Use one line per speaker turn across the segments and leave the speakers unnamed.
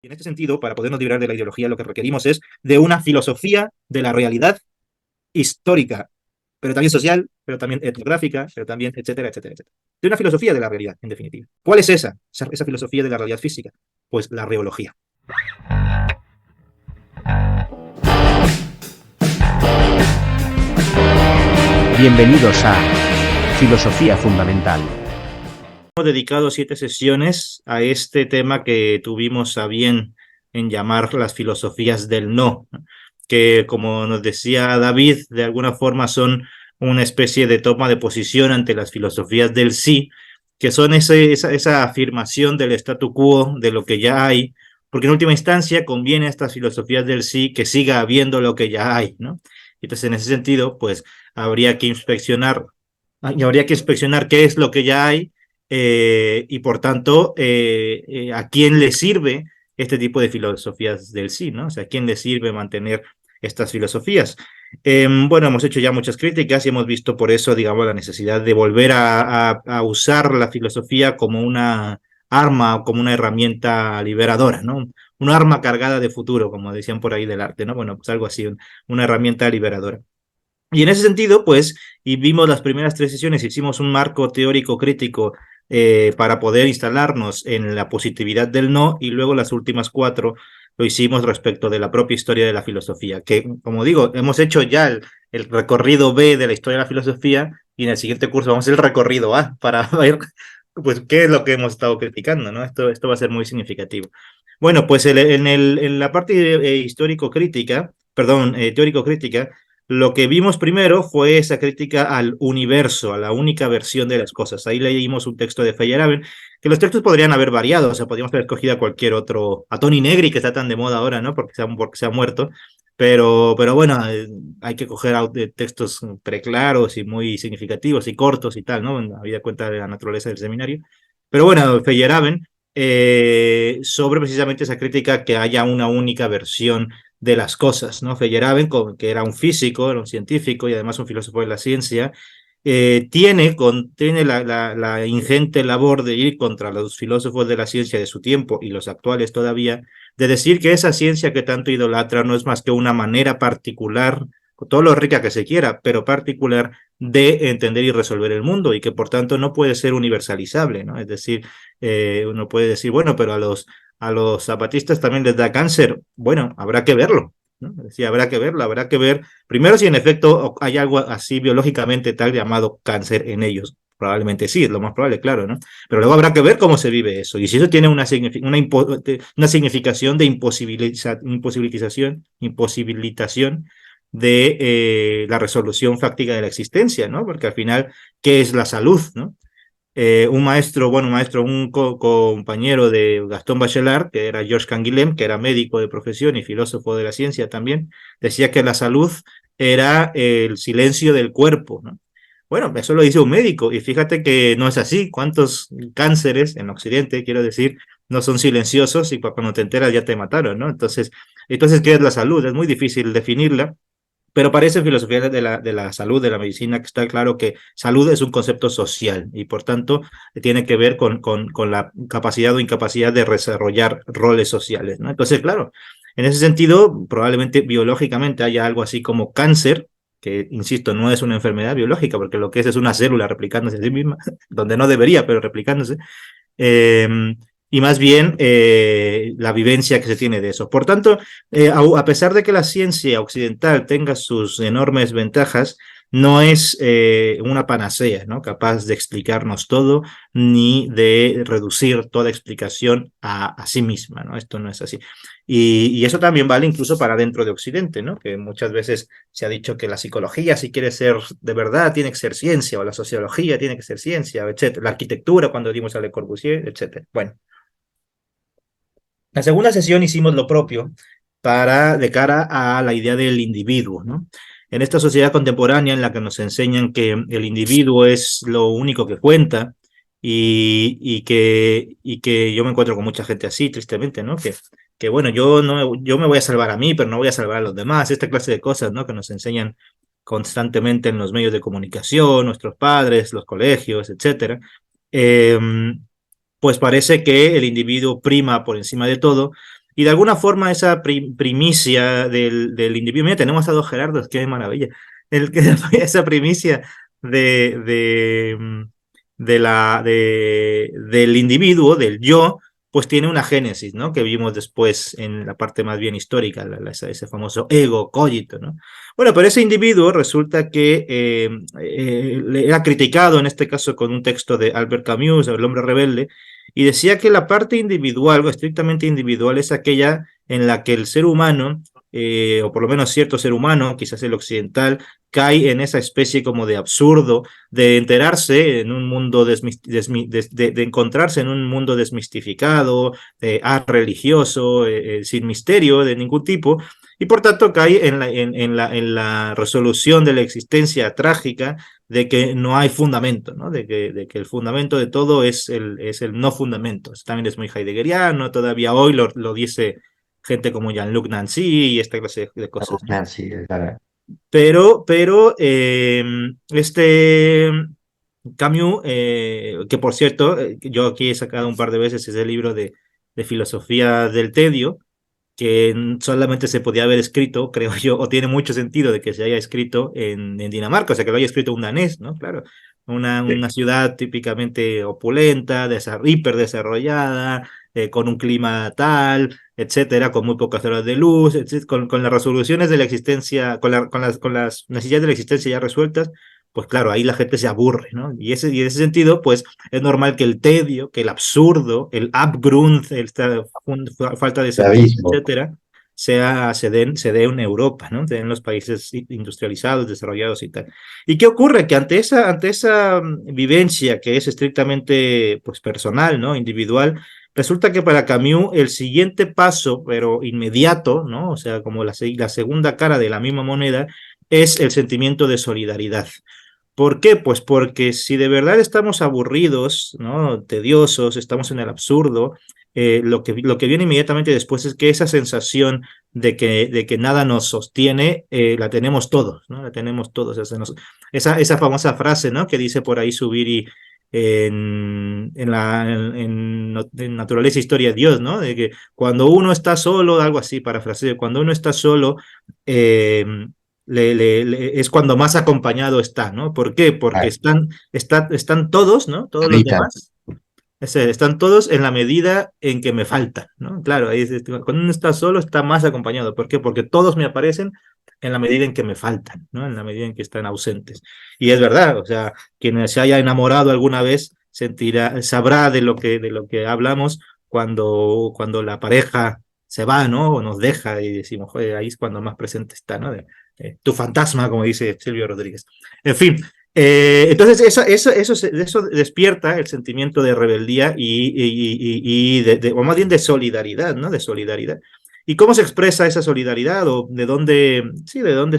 Y en este sentido, para podernos librar de la ideología, lo que requerimos es de una filosofía de la realidad histórica, pero también social, pero también etnográfica, pero también, etcétera, etcétera, etcétera. De una filosofía de la realidad, en definitiva. ¿Cuál es esa filosofía de la realidad física? Pues la reología.
Bienvenidos a Filosofía Fundamental.
Hemos dedicado 7 sesiones a este tema que tuvimos a bien en llamar las filosofías del no, que como nos decía David, de alguna forma son una especie de toma de posición ante las filosofías del sí, que son esa afirmación del statu quo, de lo que ya hay, porque en última instancia conviene a estas filosofías del sí que siga habiendo lo que ya hay, ¿no? Entonces, en ese sentido, pues habría que inspeccionar, qué es lo que ya hay y por tanto, ¿a quién le sirve este tipo de filosofías del sí, ¿no? O sea, ¿a quién le sirve mantener estas filosofías? Bueno, hemos hecho ya muchas críticas y hemos visto por eso, digamos, la necesidad de volver a usar la filosofía como una arma o como una herramienta liberadora, ¿no? Un arma cargada de futuro, como decían por ahí del arte, ¿no? Bueno, pues algo así, una herramienta liberadora. Y en ese sentido, pues, y vimos las primeras 3 sesiones, hicimos un marco teórico crítico para poder instalarnos en la positividad del no, y luego las últimas 4 lo hicimos respecto de la propia historia de la filosofía, que, como digo, hemos hecho ya el recorrido B de la historia de la filosofía, y en el siguiente curso vamos a hacer el recorrido A para ver, pues, qué es lo que hemos estado criticando, ¿no? Esto va a ser muy significativo. Bueno, pues en la parte histórico-crítica, perdón, teórico-crítica, lo que vimos primero fue esa crítica al universo, a la única versión de las cosas. Ahí leímos un texto de Feyerabend, que los textos podrían haber variado, o sea, podríamos haber escogido a cualquier otro, a Tony Negri, que está tan de moda ahora, ¿no? Porque se ha muerto, pero bueno, hay que coger textos preclaros y muy significativos y cortos y tal, ¿no? Habida cuenta de la naturaleza del seminario. Pero bueno, Feyerabend, sobre precisamente esa crítica que haya una única versión de las cosas, ¿no? Feyerabend, que era un físico, era un científico y además un filósofo de la ciencia, tiene la ingente labor de ir contra los filósofos de la ciencia de su tiempo y los actuales todavía, de decir que esa ciencia que tanto idolatra no es más que una manera particular, con todo lo rica que se quiera, pero particular de entender y resolver el mundo y que por tanto no puede ser universalizable, ¿no? Es decir, uno puede decir, bueno, pero a los zapatistas también les da cáncer. Bueno, habrá que verlo, ¿no? Sí, habrá que verlo, habrá que ver primero si en efecto hay algo así biológicamente tal llamado cáncer en ellos. Probablemente sí, es lo más probable, claro, ¿no? Pero luego habrá que ver cómo se vive eso y si eso tiene una significación de imposibilitación de la resolución fáctica de la existencia, ¿no? Porque al final, ¿qué es la salud, no? Un compañero de Gastón Bachelard, que era Georges Canguilhem, que era médico de profesión y filósofo de la ciencia también, decía que la salud era el silencio del cuerpo, ¿no? Bueno, eso lo dice un médico y fíjate que no es así. ¿Cuántos cánceres en Occidente, quiero decir, no son silenciosos y cuando te enteras ya te mataron, ¿no? Entonces, ¿qué es la salud? Es muy difícil definirla. Pero parece filosofía de la salud, de la medicina, que está claro que salud es un concepto social y por tanto tiene que ver con la capacidad o incapacidad de desarrollar roles sociales, ¿no? Entonces, claro, en ese sentido, probablemente biológicamente haya algo así como cáncer, que, insisto, no es una enfermedad biológica, porque lo que es una célula replicándose a sí misma, donde no debería, pero replicándose. Eh, y más bien la vivencia que se tiene de eso. Por tanto, a pesar de que la ciencia occidental tenga sus enormes ventajas, no es una panacea, ¿no? Capaz de explicarnos todo, ni de reducir toda explicación a sí misma, ¿no? Esto no es así. Y eso también vale incluso para dentro de Occidente, ¿no? Que muchas veces se ha dicho que la psicología, si quiere ser de verdad, tiene que ser ciencia, o la sociología tiene que ser ciencia, etcétera. La arquitectura, cuando dimos a Le Corbusier, etcétera. Bueno, la segunda sesión hicimos lo propio de cara a la idea del individuo, ¿no? En esta sociedad contemporánea en la que nos enseñan que el individuo es lo único que cuenta y que yo me encuentro con mucha gente así, tristemente, ¿no? Que bueno, yo me voy a salvar a mí, pero no voy a salvar a los demás, esta clase de cosas, ¿no? Que nos enseñan constantemente en los medios de comunicación, nuestros padres, los colegios, etcétera. Eh, pues parece que el individuo prima por encima de todo Y de alguna forma esa primicia del individuo, mira, tenemos a dos Gerardos, qué maravilla, esa primicia de, de, mm, del individuo, del yo, pues tiene una génesis, ¿no? Que vimos después en la parte más bien histórica, ese famoso ego cogito, ¿no? Bueno, pero ese individuo resulta que le era criticado, en este caso con un texto de Albert Camus, El hombre rebelde, y decía que la parte individual, o estrictamente individual, es aquella en la que el ser humano, o por lo menos cierto ser humano, quizás el occidental, cae en esa especie como de absurdo de enterarse en un mundo de encontrarse en un mundo desmistificado, religioso, sin misterio de ningún tipo, y por tanto cae en la resolución de la existencia trágica de que no hay fundamento, ¿no? De que el fundamento de todo es el no fundamento. Eso también es muy heideggeriano, todavía hoy lo dice gente como Jean-Luc Nancy y esta clase de cosas, ¿no?
Nancy, claro.
Pero Camus, que por cierto, yo aquí he sacado un par de veces ese libro de filosofía del tedio, que solamente se podía haber escrito, creo yo, o tiene mucho sentido de que se haya escrito en Dinamarca, o sea, que lo haya escrito un danés, ¿no? Claro, una ciudad típicamente opulenta, hiper desarrollada, con un clima tal, etcétera, con muy pocas horas de luz, con las resoluciones de la existencia, con las necesidades de la existencia ya resueltas, pues claro, ahí la gente se aburre, ¿no? Y en ese sentido, pues es normal que el tedio, que el absurdo, el Abgrund, esta falta de
El
sentido,
abismo.
etcétera, se dé en Europa, ¿no? Se dé en los países industrializados, desarrollados y tal. ¿Y qué ocurre? Que ante esa vivencia que es estrictamente pues, personal, ¿no? Individual, resulta que para Camus el siguiente paso, pero inmediato, ¿no? O sea, como la segunda cara de la misma moneda, es el sentimiento de solidaridad. ¿Por qué? Pues porque si de verdad estamos aburridos, ¿no? Tediosos, estamos en el absurdo, lo que viene inmediatamente después es que esa sensación de que nada nos sostiene, la tenemos todos, ¿no? La tenemos todos. Esa famosa frase, ¿no? Que dice por ahí Zubiri en Naturaleza e Historia de Dios, ¿no? De que cuando uno está solo, algo así, parafraseo, cuando uno está solo, eh, es cuando más acompañado está, ¿no? ¿Por qué? Porque
Claro.
están todos, ¿no? Todos los
Habitan.
demás. Están todos en la medida en que me faltan, ¿no? Claro, cuando uno está solo está más acompañado. ¿Por qué? Porque todos me aparecen en la medida en que me faltan, ¿no? En la medida en que están ausentes. Y es verdad, o sea, quien se haya enamorado alguna vez sabrá de lo que hablamos cuando la pareja se va, ¿no? O nos deja y decimos, joder, ahí es cuando más presente está, ¿no? Tu fantasma, como dice Silvio Rodríguez. En fin, entonces eso despierta el sentimiento de rebeldía o más bien de solidaridad, ¿no? De solidaridad. ¿Y cómo se expresa esa solidaridad o de dónde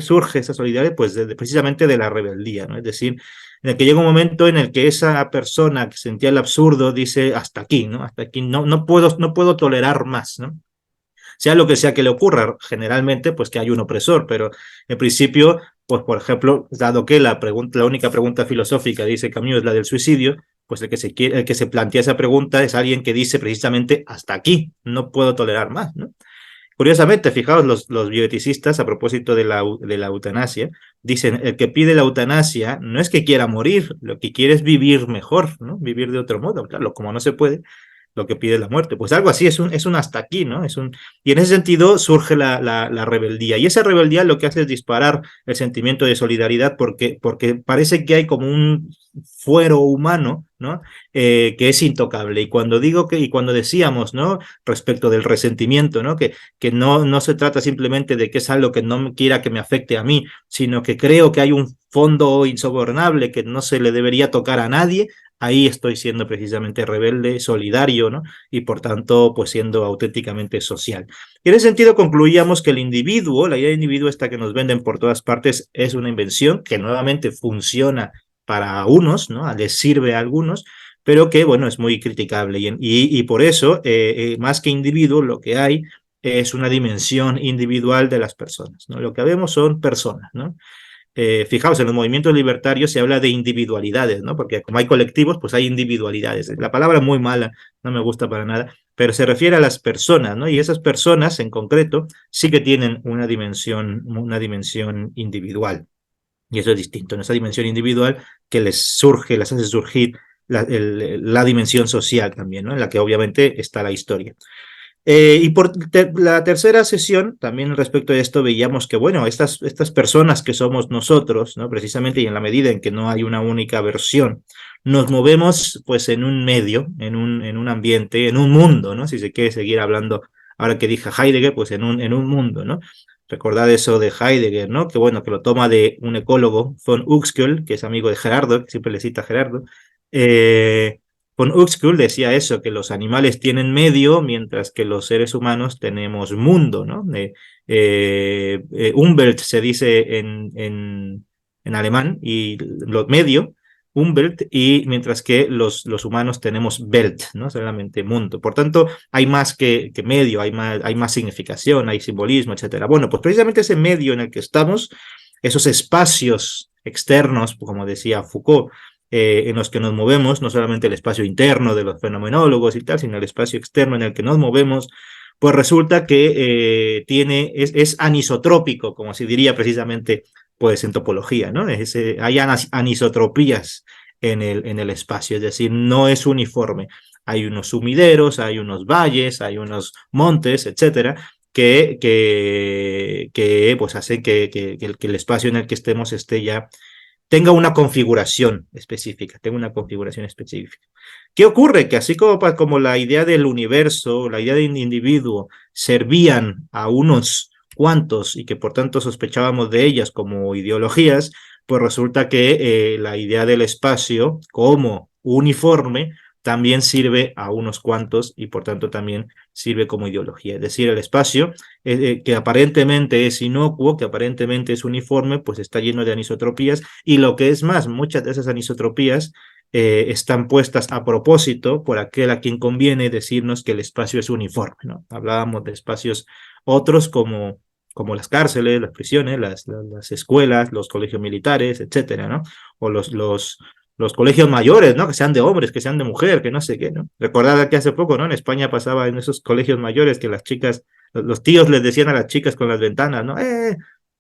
surge esa solidaridad? Pues precisamente de la rebeldía, ¿no? Es decir, en el que llega un momento en el que esa persona que sentía el absurdo dice hasta aquí, ¿no? Hasta aquí no puedo tolerar más, ¿no? Sea lo que sea que le ocurra, generalmente, pues que hay un opresor, pero en principio, pues por ejemplo, dado que la única pregunta filosófica, dice Camus, es la del suicidio, pues el que se plantea esa pregunta es alguien que dice precisamente hasta aquí, no puedo tolerar más, ¿no? Curiosamente, fijaos, los bioeticistas, a propósito de la eutanasia, dicen, el que pide la eutanasia no es que quiera morir, lo que quiere es vivir mejor, ¿no? Vivir de otro modo. Claro, como no se puede, lo que pide es la muerte. Pues algo así, es un hasta aquí, ¿no? Y en ese sentido surge la rebeldía. Y esa rebeldía lo que hace es disparar el sentimiento de solidaridad porque parece que hay como un fuero humano, ¿no? Que es intocable. Y cuando decíamos, ¿no? Respecto del resentimiento, ¿no? Que no se trata simplemente de que es algo que no quiera que me afecte a mí, sino que creo que hay un fondo insobornable que no se le debería tocar a nadie. Ahí estoy siendo precisamente rebelde, solidario, ¿no? Y por tanto, pues siendo auténticamente social. Y en ese sentido concluíamos que el individuo, la idea de individuo esta que nos venden por todas partes, es una invención que nuevamente funciona para unos, ¿no? Les sirve a algunos, pero que, bueno, es muy criticable. Y por eso, más que individuo, lo que hay es una dimensión individual de las personas, ¿no? Lo que vemos son personas, ¿no? Fijaos, en los movimientos libertarios se habla de individualidades, ¿no? Porque como hay colectivos, pues hay individualidades. La palabra es muy mala, no me gusta para nada, pero se refiere a las personas, ¿no? Y esas personas en concreto sí que tienen una dimensión individual. Y eso es distinto, en esa dimensión individual que les hace surgir la dimensión social también, ¿no? En la que obviamente está la historia. Y por la tercera sesión, también respecto a esto, veíamos que, bueno, estas personas que somos nosotros, ¿no? Precisamente y en la medida en que no hay una única versión, nos movemos pues en un medio, en un ambiente, en un mundo, ¿no? Si se quiere seguir hablando, ahora que dije Heidegger, pues en un mundo, ¿no? Recordad eso de Heidegger, ¿no? Que bueno, que lo toma de un ecólogo, von Uexküll, que es amigo de Gerardo, que siempre le cita a Gerardo. Von Uexküll decía eso, que los animales tienen medio, mientras que los seres humanos tenemos mundo, ¿no? Umwelt se dice en alemán, y lo medio, Umwelt, y mientras que los humanos tenemos Welt, ¿no? Solamente mundo. Por tanto, hay más que medio, hay más significación, hay simbolismo, etcétera. Bueno, pues precisamente ese medio en el que estamos, esos espacios externos, como decía Foucault, en los que nos movemos, no solamente el espacio interno de los fenomenólogos y tal, sino el espacio externo en el que nos movemos, pues resulta que es anisotrópico, como se diría precisamente pues en topología, ¿no? Hay anisotropías en el espacio, es decir, no es uniforme. Hay unos sumideros, hay unos valles, hay unos montes, etcétera, que pues hacen que el espacio en el que estemos esté ya tenga una configuración específica, tenga una configuración específica. ¿Qué ocurre? Que así como la idea del universo, la idea del individuo, servían a unos cuantos y que por tanto sospechábamos de ellas como ideologías, pues resulta que la idea del espacio como uniforme también sirve a unos cuantos y por tanto también sirve como ideología. Es decir, el espacio que aparentemente es inocuo, que aparentemente es uniforme, pues está lleno de anisotropías y lo que es más, muchas de esas anisotropías están puestas a propósito por aquel a quien conviene decirnos que el espacio es uniforme, ¿no? Hablábamos de espacios otros como las cárceles, las prisiones, las escuelas, los colegios militares, etcétera, ¿no? O los colegios mayores, ¿no? Que sean de hombres, que sean de mujer, que no sé qué, ¿no? Recordad que hace poco, ¿no? En España pasaba en esos colegios mayores que las chicas, los tíos les decían a las chicas con las ventanas, ¿no?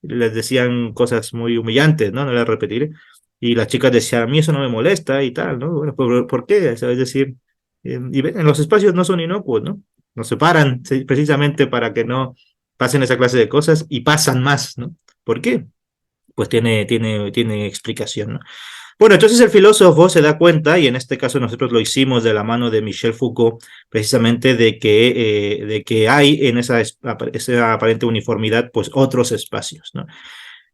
Les decían cosas muy humillantes, ¿no? No las repetiré. Y las chicas decían, a mí eso no me molesta y tal, ¿no? Bueno, ¿por qué? Es decir, y ven, los espacios no son inocuos, ¿no? Nos separan precisamente para que no pasen esa clase de cosas y pasan más, ¿no? ¿Por qué? Pues tiene explicación, ¿no? Bueno, entonces el filósofo se da cuenta, y en este caso nosotros lo hicimos de la mano de Michel Foucault, precisamente de que hay en esa aparente uniformidad, pues otros espacios, ¿no?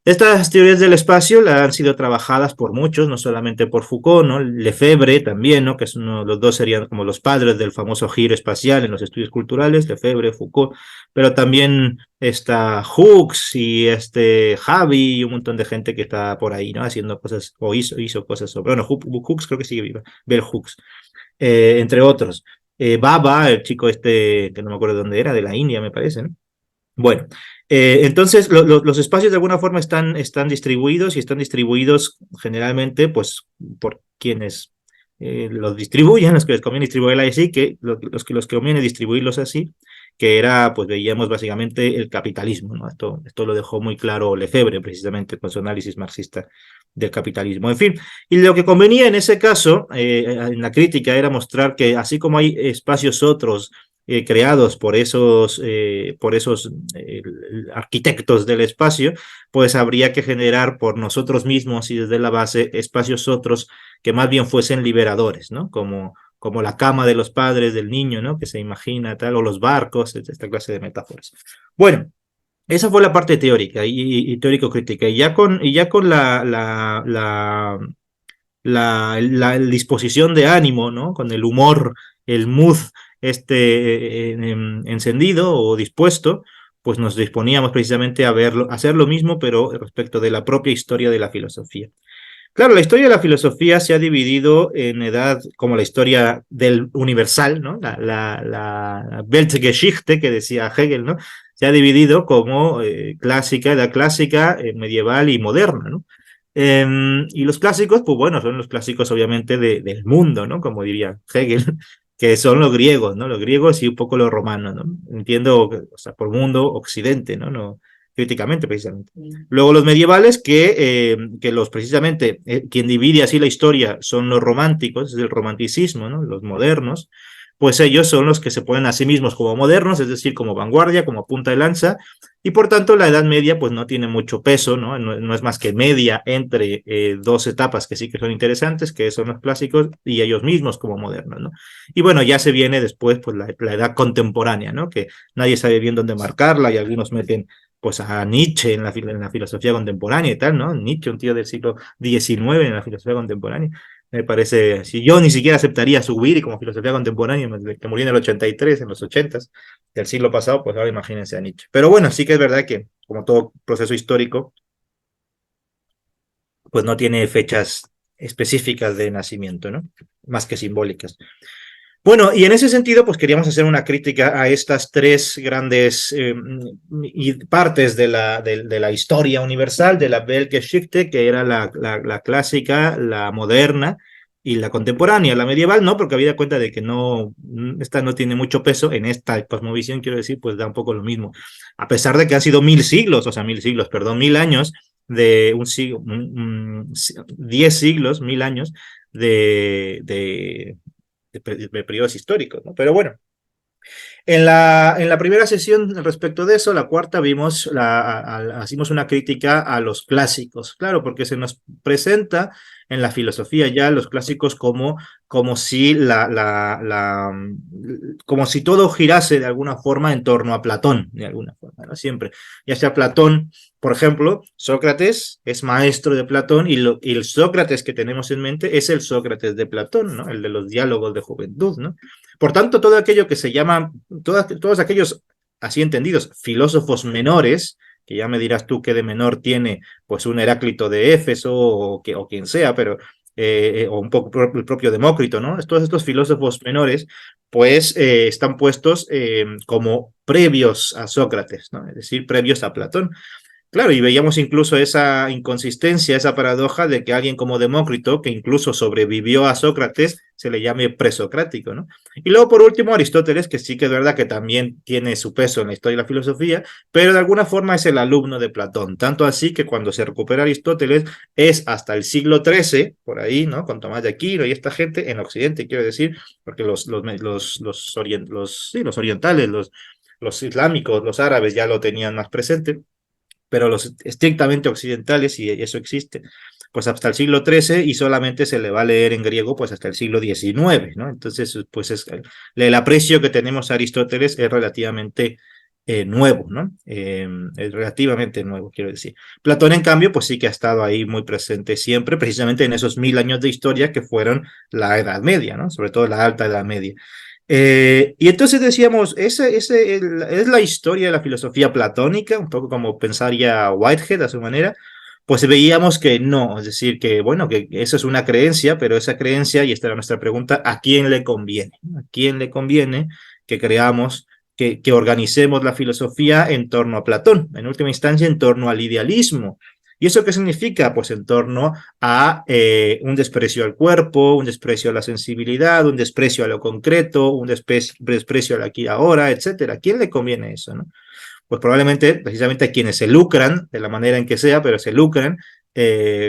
Estas teorías del espacio han sido trabajadas por muchos, no solamente por Foucault, ¿no? Lefebvre también, ¿no? Que es los dos serían como los padres del famoso giro espacial en los estudios culturales, Lefebvre, Foucault, pero también está Hooks y Javi y un montón de gente que está por ahí, ¿no? Haciendo cosas, o hizo cosas sobre, bueno, Hooks creo que sigue viva, Bell Hooks, entre otros. Baba, el chico que no me acuerdo de dónde era, de la India me parece, ¿no? Bueno, entonces los espacios de alguna forma están distribuidos y están distribuidos generalmente pues por quienes los distribuyen, los que les conviene distribuirla así, que los que conviene distribuirlos así, que era, pues veíamos básicamente el capitalismo, ¿no? Esto lo dejó muy claro Lefebvre precisamente con su análisis marxista del capitalismo. En fin, y lo que convenía en ese caso, en la crítica, era mostrar que así como hay espacios otros creados por esos arquitectos del espacio, pues habría que generar por nosotros mismos y desde la base espacios otros que más bien fuesen liberadores, ¿no? Como la cama de los padres del niño, ¿no? Que se imagina tal, o los barcos, esta clase de metáforas. Bueno, esa fue la parte teórica y teórico-crítica. Y ya con la disposición de ánimo, ¿no? Con el humor, el mood encendido o dispuesto, pues nos disponíamos precisamente a hacer lo mismo, pero respecto de la propia historia de la filosofía. Claro, la historia de la filosofía se ha dividido en edad como la historia del universal, ¿no? La Weltgeschichte que decía Hegel, ¿no? Se ha dividido como clásica, edad clásica, medieval y moderna, ¿no? Y los clásicos, pues bueno, son los clásicos obviamente del mundo, ¿no? Como diría Hegel. que son los griegos, ¿no? Los griegos y un poco los romanos, ¿no? Entiendo, o sea, por mundo occidente, ¿no? No críticamente, precisamente. Luego los medievales, que los precisamente, quien divide así la historia son los románticos, es el romanticismo, ¿no? Los modernos, pues ellos son los que se ponen a sí mismos como modernos, es decir, como vanguardia, como punta de lanza, y por tanto la Edad Media pues no tiene mucho peso, ¿no? No es más que media entre dos etapas que sí que son interesantes, que son los clásicos y ellos mismos como modernos, ¿no? Y bueno, ya se viene después pues la edad contemporánea, ¿no? Que nadie sabe bien dónde marcarla y algunos meten pues a Nietzsche en la filosofía contemporánea y tal, ¿no? Nietzsche, un tío del siglo XIX en la filosofía contemporánea. Me parece, si yo ni siquiera aceptaría subir y como filosofía contemporánea, que murió en el 83, en los 80 del siglo pasado, pues ahora imagínense a Nietzsche. Pero bueno, sí que es verdad que, como todo proceso histórico, pues no tiene fechas específicas de nacimiento, ¿no? Más que simbólicas. Bueno, y en ese sentido, pues queríamos hacer una crítica a estas tres grandes partes de la historia universal, de la Weltgeschichte, que era la clásica, la moderna y la contemporánea. La medieval no, porque había cuenta de que no, esta no tiene mucho peso, en esta cosmovisión, quiero decir, pues da un poco lo mismo. A pesar de que han sido 1000 siglos, o sea, 1000 siglos, perdón, 1000 años, de un siglo, 10 siglos, 1000 años de periodos históricos, ¿no? Pero bueno, en la primera sesión respecto de eso, la cuarta, hicimos una crítica a los clásicos, claro, porque se nos presenta en la filosofía ya los clásicos como si como si todo girase de alguna forma en torno a Platón, de alguna forma, ¿no? Siempre, ya sea Platón, por ejemplo, Sócrates es maestro de Platón y el Sócrates que tenemos en mente es el Sócrates de Platón, ¿no? El de los diálogos de juventud, ¿no? Por tanto, todo aquello que se llama, todos aquellos, así entendidos, filósofos menores, que ya me dirás tú qué de menor tiene pues un Heráclito de Éfeso o quien sea, pero o un poco el propio Demócrito, ¿no? Todos estos filósofos menores, pues están puestos como previos a Sócrates, ¿no? Es decir, previos a Platón. Claro, y veíamos incluso esa inconsistencia, esa paradoja de que alguien como Demócrito, que incluso sobrevivió a Sócrates, se le llame presocrático, ¿no? Y luego, por último, Aristóteles, que sí que es verdad que también tiene su peso en la historia de la filosofía, pero de alguna forma es el alumno de Platón. Tanto así que cuando se recupera Aristóteles es hasta el siglo XIII, por ahí, ¿no? Con Tomás de Aquino y esta gente, en Occidente, quiero decir, porque los orientales, los islámicos, los árabes ya lo tenían más presente, pero los estrictamente occidentales, y eso existe, pues hasta el siglo XIII y solamente se le va a leer en griego pues hasta el siglo XIX, ¿no? Entonces, pues el aprecio que tenemos a Aristóteles es relativamente nuevo, ¿no? Es relativamente nuevo, quiero decir. Platón, en cambio, pues sí que ha estado ahí muy presente siempre, precisamente en esos 1000 años de historia que fueron la Edad Media, ¿no? Sobre todo la Alta Edad Media. Y entonces decíamos, es la historia de la filosofía platónica, un poco como pensaría Whitehead a su manera, pues veíamos que no, es decir, que bueno, que eso es una creencia, pero esa creencia, y esta era nuestra pregunta, ¿a quién le conviene? ¿A quién le conviene que creamos, que organicemos la filosofía en torno a Platón? En última instancia, en torno al idealismo. ¿Y eso qué significa? Pues en torno a un desprecio al cuerpo, un desprecio a la sensibilidad, un desprecio a lo concreto, un desprecio al aquí y ahora, etcétera. ¿A quién le conviene eso, no? Pues probablemente precisamente a quienes se lucran, de la manera en que sea, pero se lucran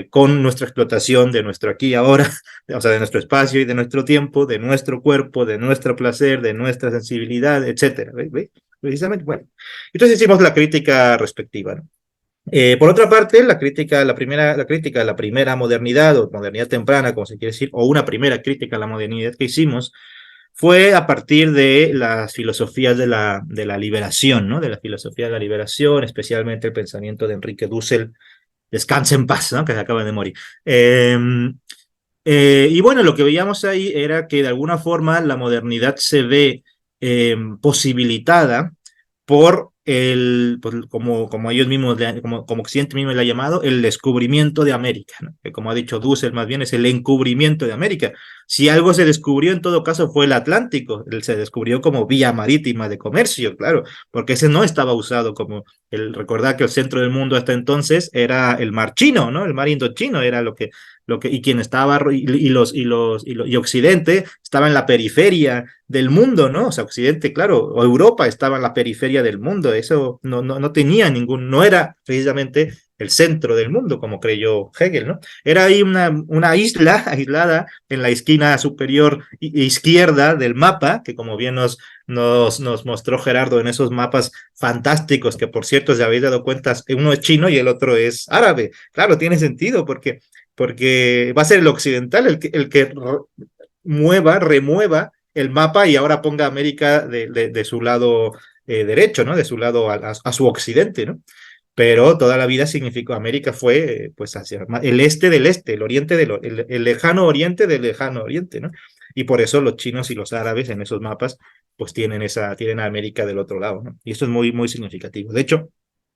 con nuestra explotación de nuestro aquí y ahora, o sea, de nuestro espacio y de nuestro tiempo, de nuestro cuerpo, de nuestro placer, de nuestra sensibilidad, etcétera. ¿Ve? Precisamente, bueno. Entonces hicimos la crítica respectiva, ¿no? Por otra parte, la crítica a la primera modernidad o modernidad temprana, como se quiere decir, o una primera crítica a la modernidad que hicimos, fue a partir de las filosofías de la liberación, ¿no? De la filosofía de la liberación, especialmente el pensamiento de Enrique Dussel, descanse en paz, ¿no? Que se acaba de morir. Y bueno, lo que veíamos ahí era que de alguna forma la modernidad se ve posibilitada por pues, como ellos mismos, como Occidente mismo le ha llamado, el descubrimiento de América, ¿no? Que como ha dicho Dussel, más bien es el encubrimiento de América, Si algo se descubrió en todo caso fue el Atlántico, se descubrió como vía marítima de comercio, claro, porque ese no estaba usado como recordar que el centro del mundo hasta entonces era el mar chino, ¿no? El mar indochino era y quien estaba, y Occidente estaba en la periferia del mundo, ¿no? O sea, Occidente, claro, o Europa estaba en la periferia del mundo, eso no tenía no era precisamente el centro del mundo, como creyó Hegel, ¿no? Era ahí una isla aislada en la esquina superior izquierda del mapa, que como bien nos mostró Gerardo en esos mapas fantásticos, que por cierto, si habéis dado cuenta, uno es chino y el otro es árabe. Claro, tiene sentido, porque va a ser el occidental el que remueva el mapa y ahora ponga América de su lado derecho, ¿no? De su lado a su occidente, ¿no? Pero toda la vida significó, América fue pues hacia el este del este, el oriente el lejano oriente del lejano oriente, ¿no? Y por eso los chinos y los árabes en esos mapas pues tienen a América del otro lado, ¿no? Y esto es muy, muy significativo. De hecho,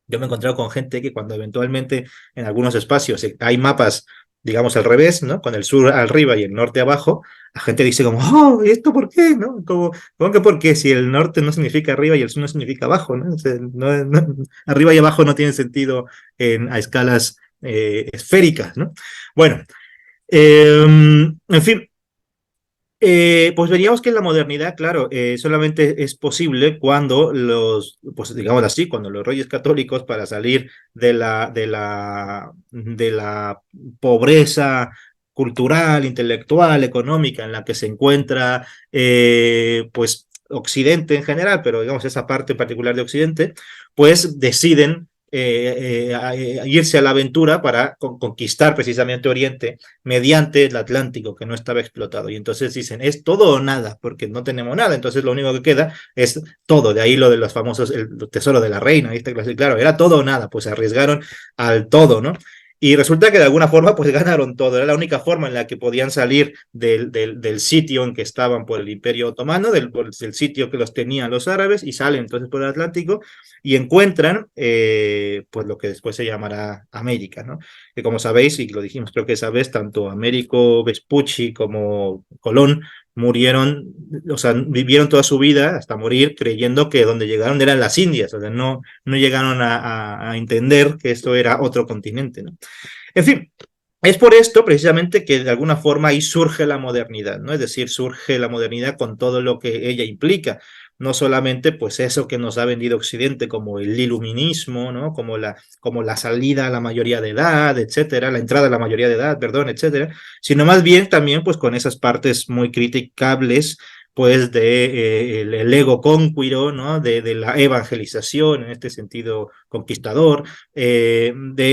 yo me he encontrado con gente que cuando eventualmente en algunos espacios hay mapas, digamos, al revés, ¿no? Con el sur arriba y el norte abajo, la gente dice como, oh, ¿y esto por qué? ¿No? ¿Cómo que por qué? Si el norte no significa arriba y el sur no significa abajo, ¿no? O sea, arriba y abajo no tienen sentido a escalas esféricas, ¿no? Bueno, en fin, pues veríamos que en la modernidad, claro, solamente es posible cuando pues digamos así, cuando los reyes católicos para salir de la pobreza cultural, intelectual, económica en la que se encuentra, pues Occidente en general, pero digamos esa parte en particular de Occidente, pues deciden irse a la aventura para conquistar precisamente Oriente mediante el Atlántico, que no estaba explotado. Y entonces dicen, es todo o nada, porque no tenemos nada. Entonces lo único que queda es todo. De ahí lo de los famosos, el tesoro de la reina, ¿viste? Claro, era todo o nada, pues se arriesgaron al todo, ¿no? Y resulta que de alguna forma pues ganaron todo. Era la única forma en la que podían salir del sitio en que estaban por el Imperio Otomano, del sitio que los tenían los árabes, y salen entonces por el Atlántico y encuentran pues lo que después se llamará América, ¿no? Que como sabéis, y lo dijimos creo que esa vez, tanto Américo Vespucci como Colón murieron, o sea, vivieron toda su vida hasta morir creyendo que donde llegaron eran las Indias, o sea, no llegaron a entender que esto era otro continente, ¿no? En fin, es por esto precisamente que de alguna forma ahí surge la modernidad, ¿no? Es decir, surge la modernidad con todo lo que ella implica, no solamente pues eso que nos ha vendido Occidente como el iluminismo, ¿no? Como la salida a la mayoría de edad, etcétera, la entrada a la mayoría de edad, perdón, etcétera, sino más bien también pues con esas partes muy criticables pues de el ego conquiro, ¿no? De la evangelización en este sentido conquistador, de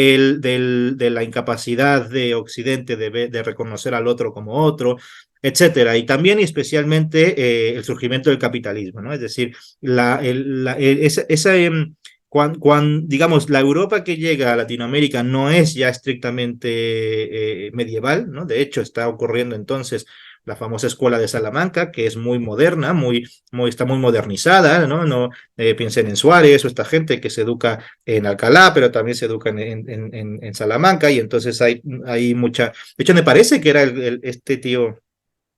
la incapacidad de Occidente de reconocer al otro como otro, etcétera. Y también y especialmente el surgimiento del capitalismo, ¿no? Es decir, digamos, la Europa que llega a Latinoamérica no es ya estrictamente medieval, ¿no? De hecho, está ocurriendo entonces la famosa escuela de Salamanca, que es muy moderna, está muy modernizada, ¿no? Piensen en Suárez o esta gente que se educa en Alcalá, pero también se educa en Salamanca, y entonces hay mucha. De hecho, me parece que era este tío.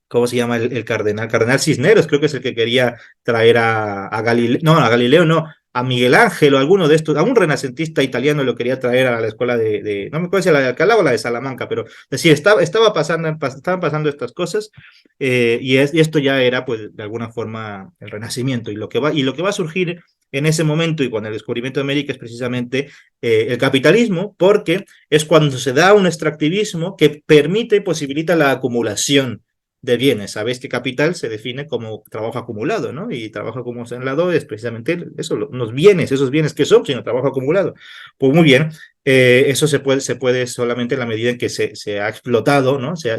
¿Cómo se llama el cardenal? Cardenal Cisneros, creo que es el que quería traer a Galileo, no, a Galileo no, a Miguel Ángel o alguno de estos, a un renacentista italiano lo quería traer a la escuela no me acuerdo si la de Alcalá o la de Salamanca, pero decir, estaban pasando estas cosas, y esto ya era pues de alguna forma el renacimiento, y lo que va a surgir en ese momento y con el descubrimiento de América es precisamente el capitalismo, porque es cuando se da un extractivismo que permite y posibilita la acumulación de bienes. Sabéis que capital se define como trabajo acumulado, ¿no? Y trabajo acumulado es precisamente eso, unos bienes, esos bienes que son, sino trabajo acumulado. Pues muy bien, eso se puede solamente en la medida en que se ha explotado, ¿no? Se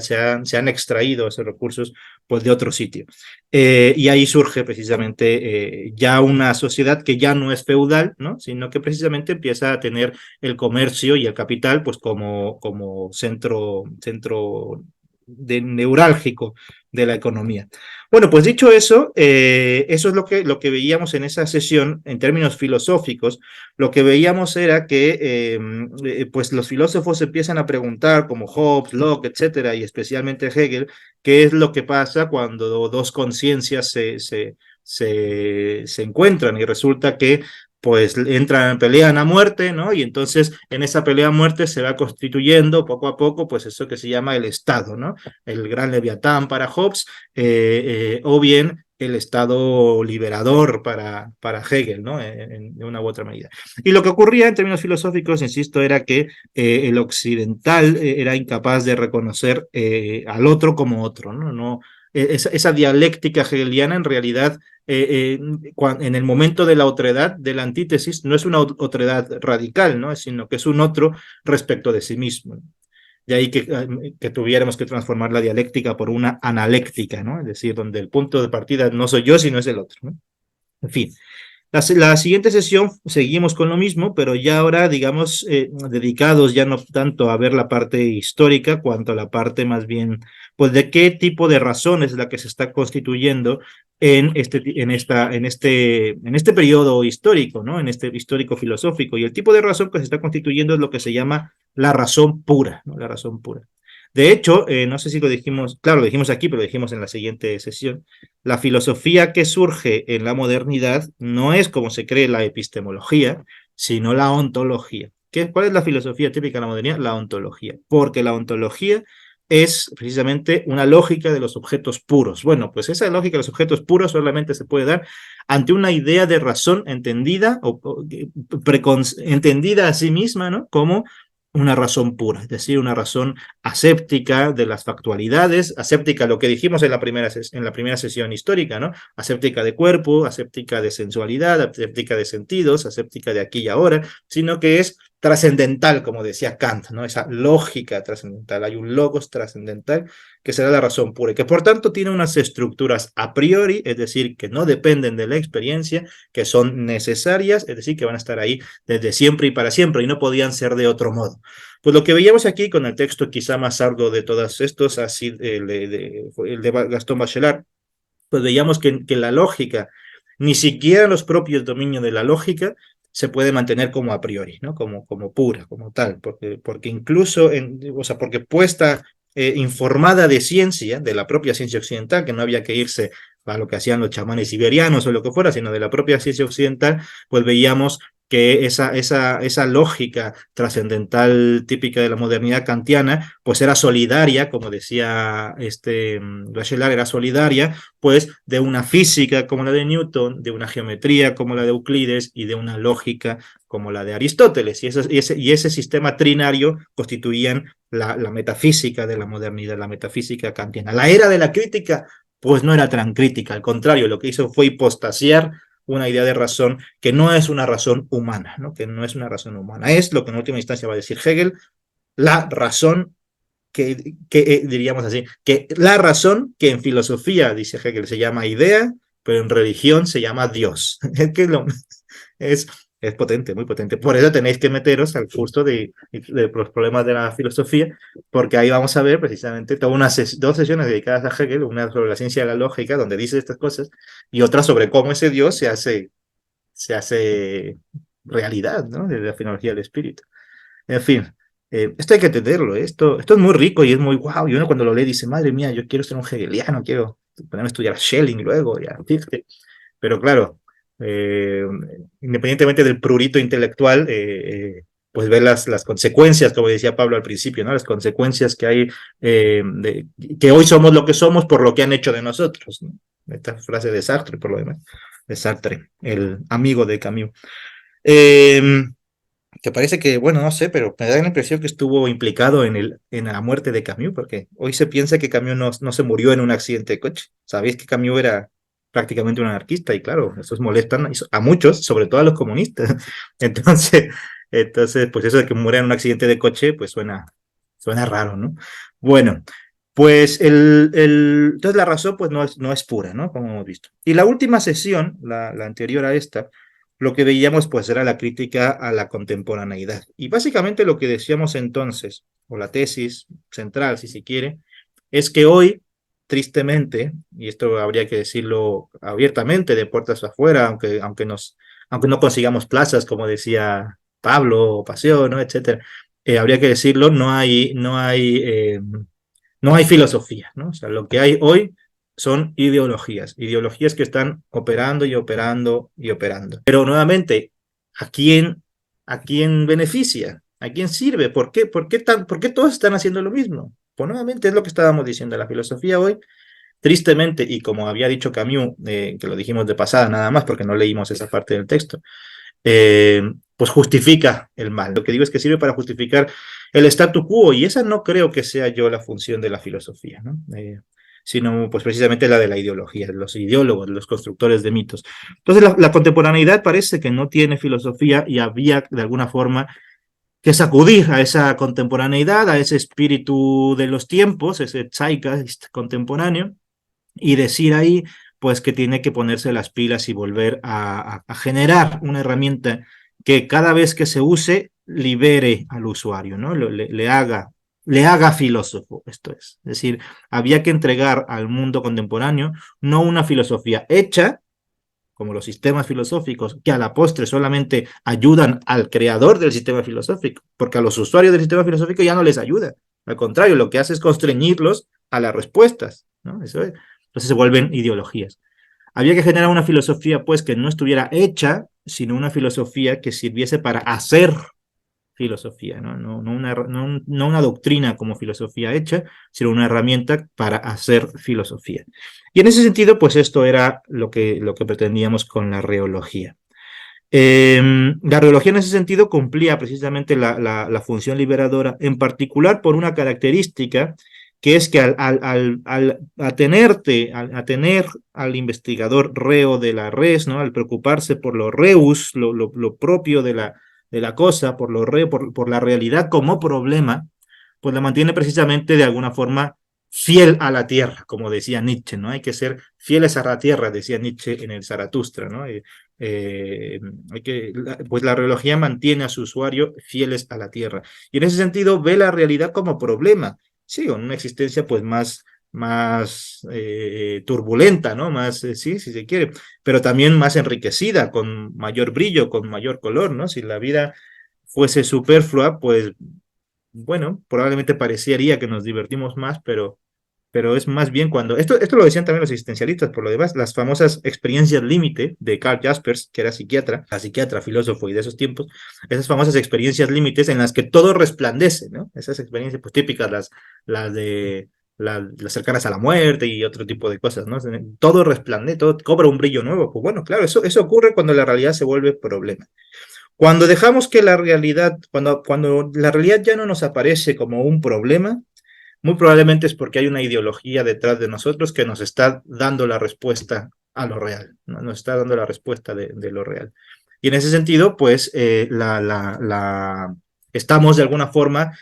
han extraído esos recursos pues, de otro sitio. Y ahí surge precisamente ya una sociedad que ya no es feudal, ¿no? Sino que precisamente empieza a tener el comercio y el capital pues como centro neurálgico de la economía. Bueno, pues dicho eso, eso es lo que veíamos en esa sesión en términos filosóficos. Lo que veíamos era que pues los filósofos empiezan a preguntar, como Hobbes, Locke, etcétera, y especialmente Hegel, qué es lo que pasa cuando dos conciencias se encuentran y resulta que pues entran, pelean a muerte, ¿no? Y entonces en esa pelea a muerte se va constituyendo poco a poco, pues eso que se llama el Estado, ¿no? El gran Leviatán para Hobbes, o bien el Estado liberador para Hegel, ¿no? De una u otra medida. Y lo que ocurría en términos filosóficos, insisto, era que el occidental era incapaz de reconocer al otro como otro, ¿no? Esa dialéctica hegeliana en realidad en el momento de la otredad, de la antítesis, no es una otredad radical, ¿no? Sino que es un otro respecto de sí mismo. De ahí que tuviéramos que transformar la dialéctica por una analéctica, ¿no? Es decir, donde el punto de partida no soy yo, sino es el otro, ¿no? En fin, la siguiente sesión seguimos con lo mismo, pero ya ahora, digamos, dedicados ya no tanto a ver la parte histórica, cuanto a la parte más bien, pues de qué tipo de razón es la que se está constituyendo en este periodo histórico, ¿no? En este histórico filosófico. Y el tipo de razón que se está constituyendo es lo que se llama la razón pura, ¿no? La razón pura. De hecho, no sé si lo dijimos, claro, lo dijimos aquí, pero lo dijimos en la siguiente sesión. La filosofía que surge en la modernidad no es como se cree la epistemología, sino la ontología. ¿Cuál es la filosofía típica de la modernidad? La ontología, porque la ontología es precisamente una lógica de los objetos puros. Bueno, pues esa lógica de los objetos puros solamente se puede dar ante una idea de razón entendida entendida a sí misma, ¿no? Como una razón pura, es decir, una razón aséptica de las factualidades, aséptica, lo que dijimos en la primera sesión histórica, ¿no? Aséptica de cuerpo, aséptica de sensualidad, aséptica de sentidos, aséptica de aquí y ahora, sino que es trascendental, como decía Kant, ¿no? Esa lógica trascendental. Hay un logos trascendental que será la razón pura y que por tanto tiene unas estructuras a priori, es decir, que no dependen de la experiencia, que son necesarias, es decir, que van a estar ahí desde siempre y para siempre y no podían ser de otro modo. Pues lo que veíamos aquí con el texto quizá más arduo de todos estos, así el de Gastón Bachelard, pues veíamos que la lógica, ni siquiera los propios dominios de la lógica, se puede mantener como a priori, ¿no? Como pura, como tal, porque incluso, o sea, porque puesta informada de ciencia, de la propia ciencia occidental, que no había que irse a lo que hacían los chamanes siberianos o lo que fuera, sino de la propia ciencia occidental, pues veíamos que esa lógica trascendental típica de la modernidad kantiana, pues era solidaria, como decía Bachelard, era solidaria, pues de una física como la de Newton, de una geometría como la de Euclides y de una lógica como la de Aristóteles. Y ese sistema trinario constituían la metafísica de la modernidad, la metafísica kantiana. La era de la crítica, pues no era tan crítica, al contrario, lo que hizo fue hipostasiar una idea de razón que no es una razón humana, ¿no? Que no es una razón humana. Es lo que en última instancia va a decir Hegel, la razón que diríamos así, que la razón que en filosofía, dice Hegel, se llama idea, pero en religión se llama Dios. Es, es potente, muy potente. Por eso tenéis que meteros al curso de los problemas de la filosofía, porque ahí vamos a ver precisamente todas dos sesiones dedicadas a Hegel, una sobre la ciencia de la lógica, donde dice estas cosas, y otra sobre cómo ese Dios se hace realidad, ¿no? De la filología del espíritu. En fin, esto hay que entenderlo, esto es muy rico y es muy guau. Y uno cuando lo lee dice, madre mía, yo quiero ser un hegeliano, quiero ponerme a estudiar a Schelling luego, ya, fíjate. Pero claro, eh, independientemente del prurito intelectual, pues ver las consecuencias, como decía Pablo al principio, ¿no? Las consecuencias que hay, que hoy somos lo que somos por lo que han hecho de nosotros, ¿no? Esta frase de Sartre, por lo demás, de Sartre, el amigo de Camus. Eh, que parece que, bueno, no sé, pero me da la impresión que estuvo implicado en la muerte de Camus, porque hoy se piensa que Camus no se murió en un accidente de coche. Sabéis que Camus era prácticamente un anarquista y claro, esos molestan a muchos, sobre todo a los comunistas. Entonces, pues eso de que muera en un accidente de coche, pues suena raro, ¿no? Bueno, pues entonces la razón pues no es pura, ¿no? Como hemos visto. Y la última sesión, la anterior a esta, lo que veíamos pues era la crítica a la contemporaneidad. Y básicamente lo que decíamos entonces, o la tesis central, si se quiere, es que hoy, tristemente, y esto habría que decirlo abiertamente, de puertas afuera, aunque no consigamos plazas, como decía Pablo, o Paseo, ¿no? Etcétera, habría que decirlo, no hay filosofía, ¿no? O sea, lo que hay hoy son ideologías que están operando y operando y operando. Pero nuevamente, ¿a quién, ¿a quién beneficia? ¿A quién sirve? ¿Por qué todos están haciendo lo mismo? Pues nuevamente es lo que estábamos diciendo, la filosofía hoy, tristemente, y como había dicho Camus, que lo dijimos de pasada nada más porque no leímos esa parte del texto, eh, pues justifica el mal. Lo que digo es que sirve para justificar el statu quo, y esa no creo que sea yo la función de la filosofía, ¿no? Sino pues precisamente la de la ideología, de los ideólogos, de los constructores de mitos. Entonces la contemporaneidad parece que no tiene filosofía y había de alguna forma que sacudir a esa contemporaneidad, a ese espíritu de los tiempos, ese zeitgeist contemporáneo, y decir ahí pues que tiene que ponerse las pilas y volver a generar una herramienta que cada vez que se use libere al usuario, ¿no? Le haga filósofo, esto es. Es decir, había que entregar al mundo contemporáneo no una filosofía hecha, como los sistemas filosóficos, que a la postre solamente ayudan al creador del sistema filosófico, porque a los usuarios del sistema filosófico ya no les ayuda. Al contrario, lo que hace es constreñirlos a las respuestas, ¿no? Eso es. Entonces se vuelven ideologías. Había que generar una filosofía, pues, que no estuviera hecha, sino una filosofía que sirviese para hacer filosofía, ¿no? No una doctrina como filosofía hecha, sino una herramienta para hacer filosofía. Y en ese sentido, pues esto era lo que pretendíamos con la reología. La reología en ese sentido cumplía precisamente la función liberadora, en particular por una característica que es que a tener al investigador reo de la res, ¿no? Al preocuparse por lo reus, lo propio de la cosa, por la realidad como problema, pues la mantiene precisamente de alguna forma fiel a la tierra, como decía Nietzsche, ¿no? Hay que ser fieles a la tierra, decía Nietzsche en el Zaratustra, ¿no? Eh, pues la reología mantiene a su usuario fieles a la tierra. Y en ese sentido ve la realidad como problema, sí, con una existencia pues más turbulenta, ¿no? Más, sí, si se quiere, pero también más enriquecida, con mayor brillo, con mayor color, ¿no? Si la vida fuese superflua, pues bueno, probablemente parecería que nos divertimos más, pero es más bien cuando, esto lo decían también los existencialistas, por lo demás, las famosas experiencias límite de Karl Jaspers, que era psiquiatra, filósofo y de esos tiempos, esas famosas experiencias límites en las que todo resplandece, ¿no? Esas experiencias pues típicas, las cercanas a la muerte y otro tipo de cosas, ¿no? Todo resplandece, todo cobra un brillo nuevo. Pues bueno, claro, eso ocurre cuando la realidad se vuelve problema. Cuando dejamos que la realidad, cuando la realidad ya no nos aparece como un problema, muy probablemente es porque hay una ideología detrás de nosotros que nos está dando la respuesta a lo real, ¿no? Nos está dando la respuesta de lo real. Y en ese sentido, pues, estamos de alguna forma,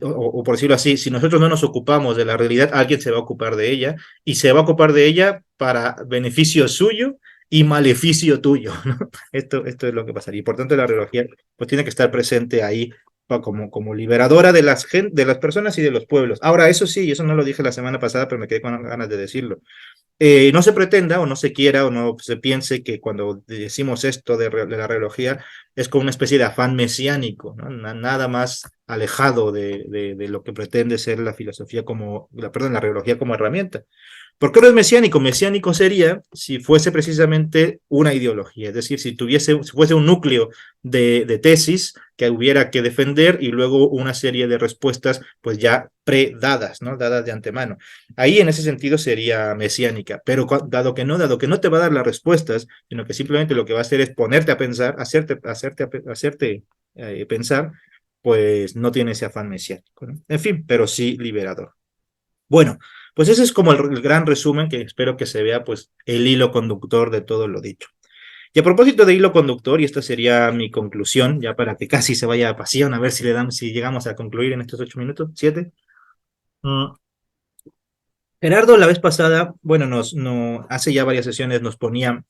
o por decirlo así, si nosotros no nos ocupamos de la realidad, alguien se va a ocupar de ella, y se va a ocupar de ella para beneficio suyo y maleficio tuyo, ¿no? Esto es lo que pasaría. Y por tanto, la reología pues, tiene que estar presente ahí como liberadora de de las personas y de los pueblos. Ahora, eso sí, eso no lo dije la semana pasada, pero me quedé con ganas de decirlo. No se pretenda o no se quiera o no se piense que cuando decimos esto de la reología es como una especie de afán mesiánico, ¿no? Nada más alejado de lo que pretende ser la filosofía perdón, la reología como herramienta. ¿Por qué no es mesiánico? Mesiánico sería si fuese precisamente una ideología, es decir, si fuese un núcleo de tesis que hubiera que defender y luego una serie de respuestas pues ya predadas, ¿no? Dadas de antemano. Ahí en ese sentido sería mesiánica, pero dado que no te va a dar las respuestas, sino que simplemente lo que va a hacer es ponerte a pensar, hacerte pensar, pues no tiene ese afán mesiánico, ¿no? En fin, pero sí liberador. Bueno, pues ese es como el gran resumen que espero que se vea pues el hilo conductor de todo lo dicho. Y a propósito de hilo conductor, y esta sería mi conclusión, ya para que casi se vaya a pasión, a ver si llegamos a concluir en estos 8 minutos, 7. Gerardo la vez pasada, bueno, hace ya varias sesiones nos ponía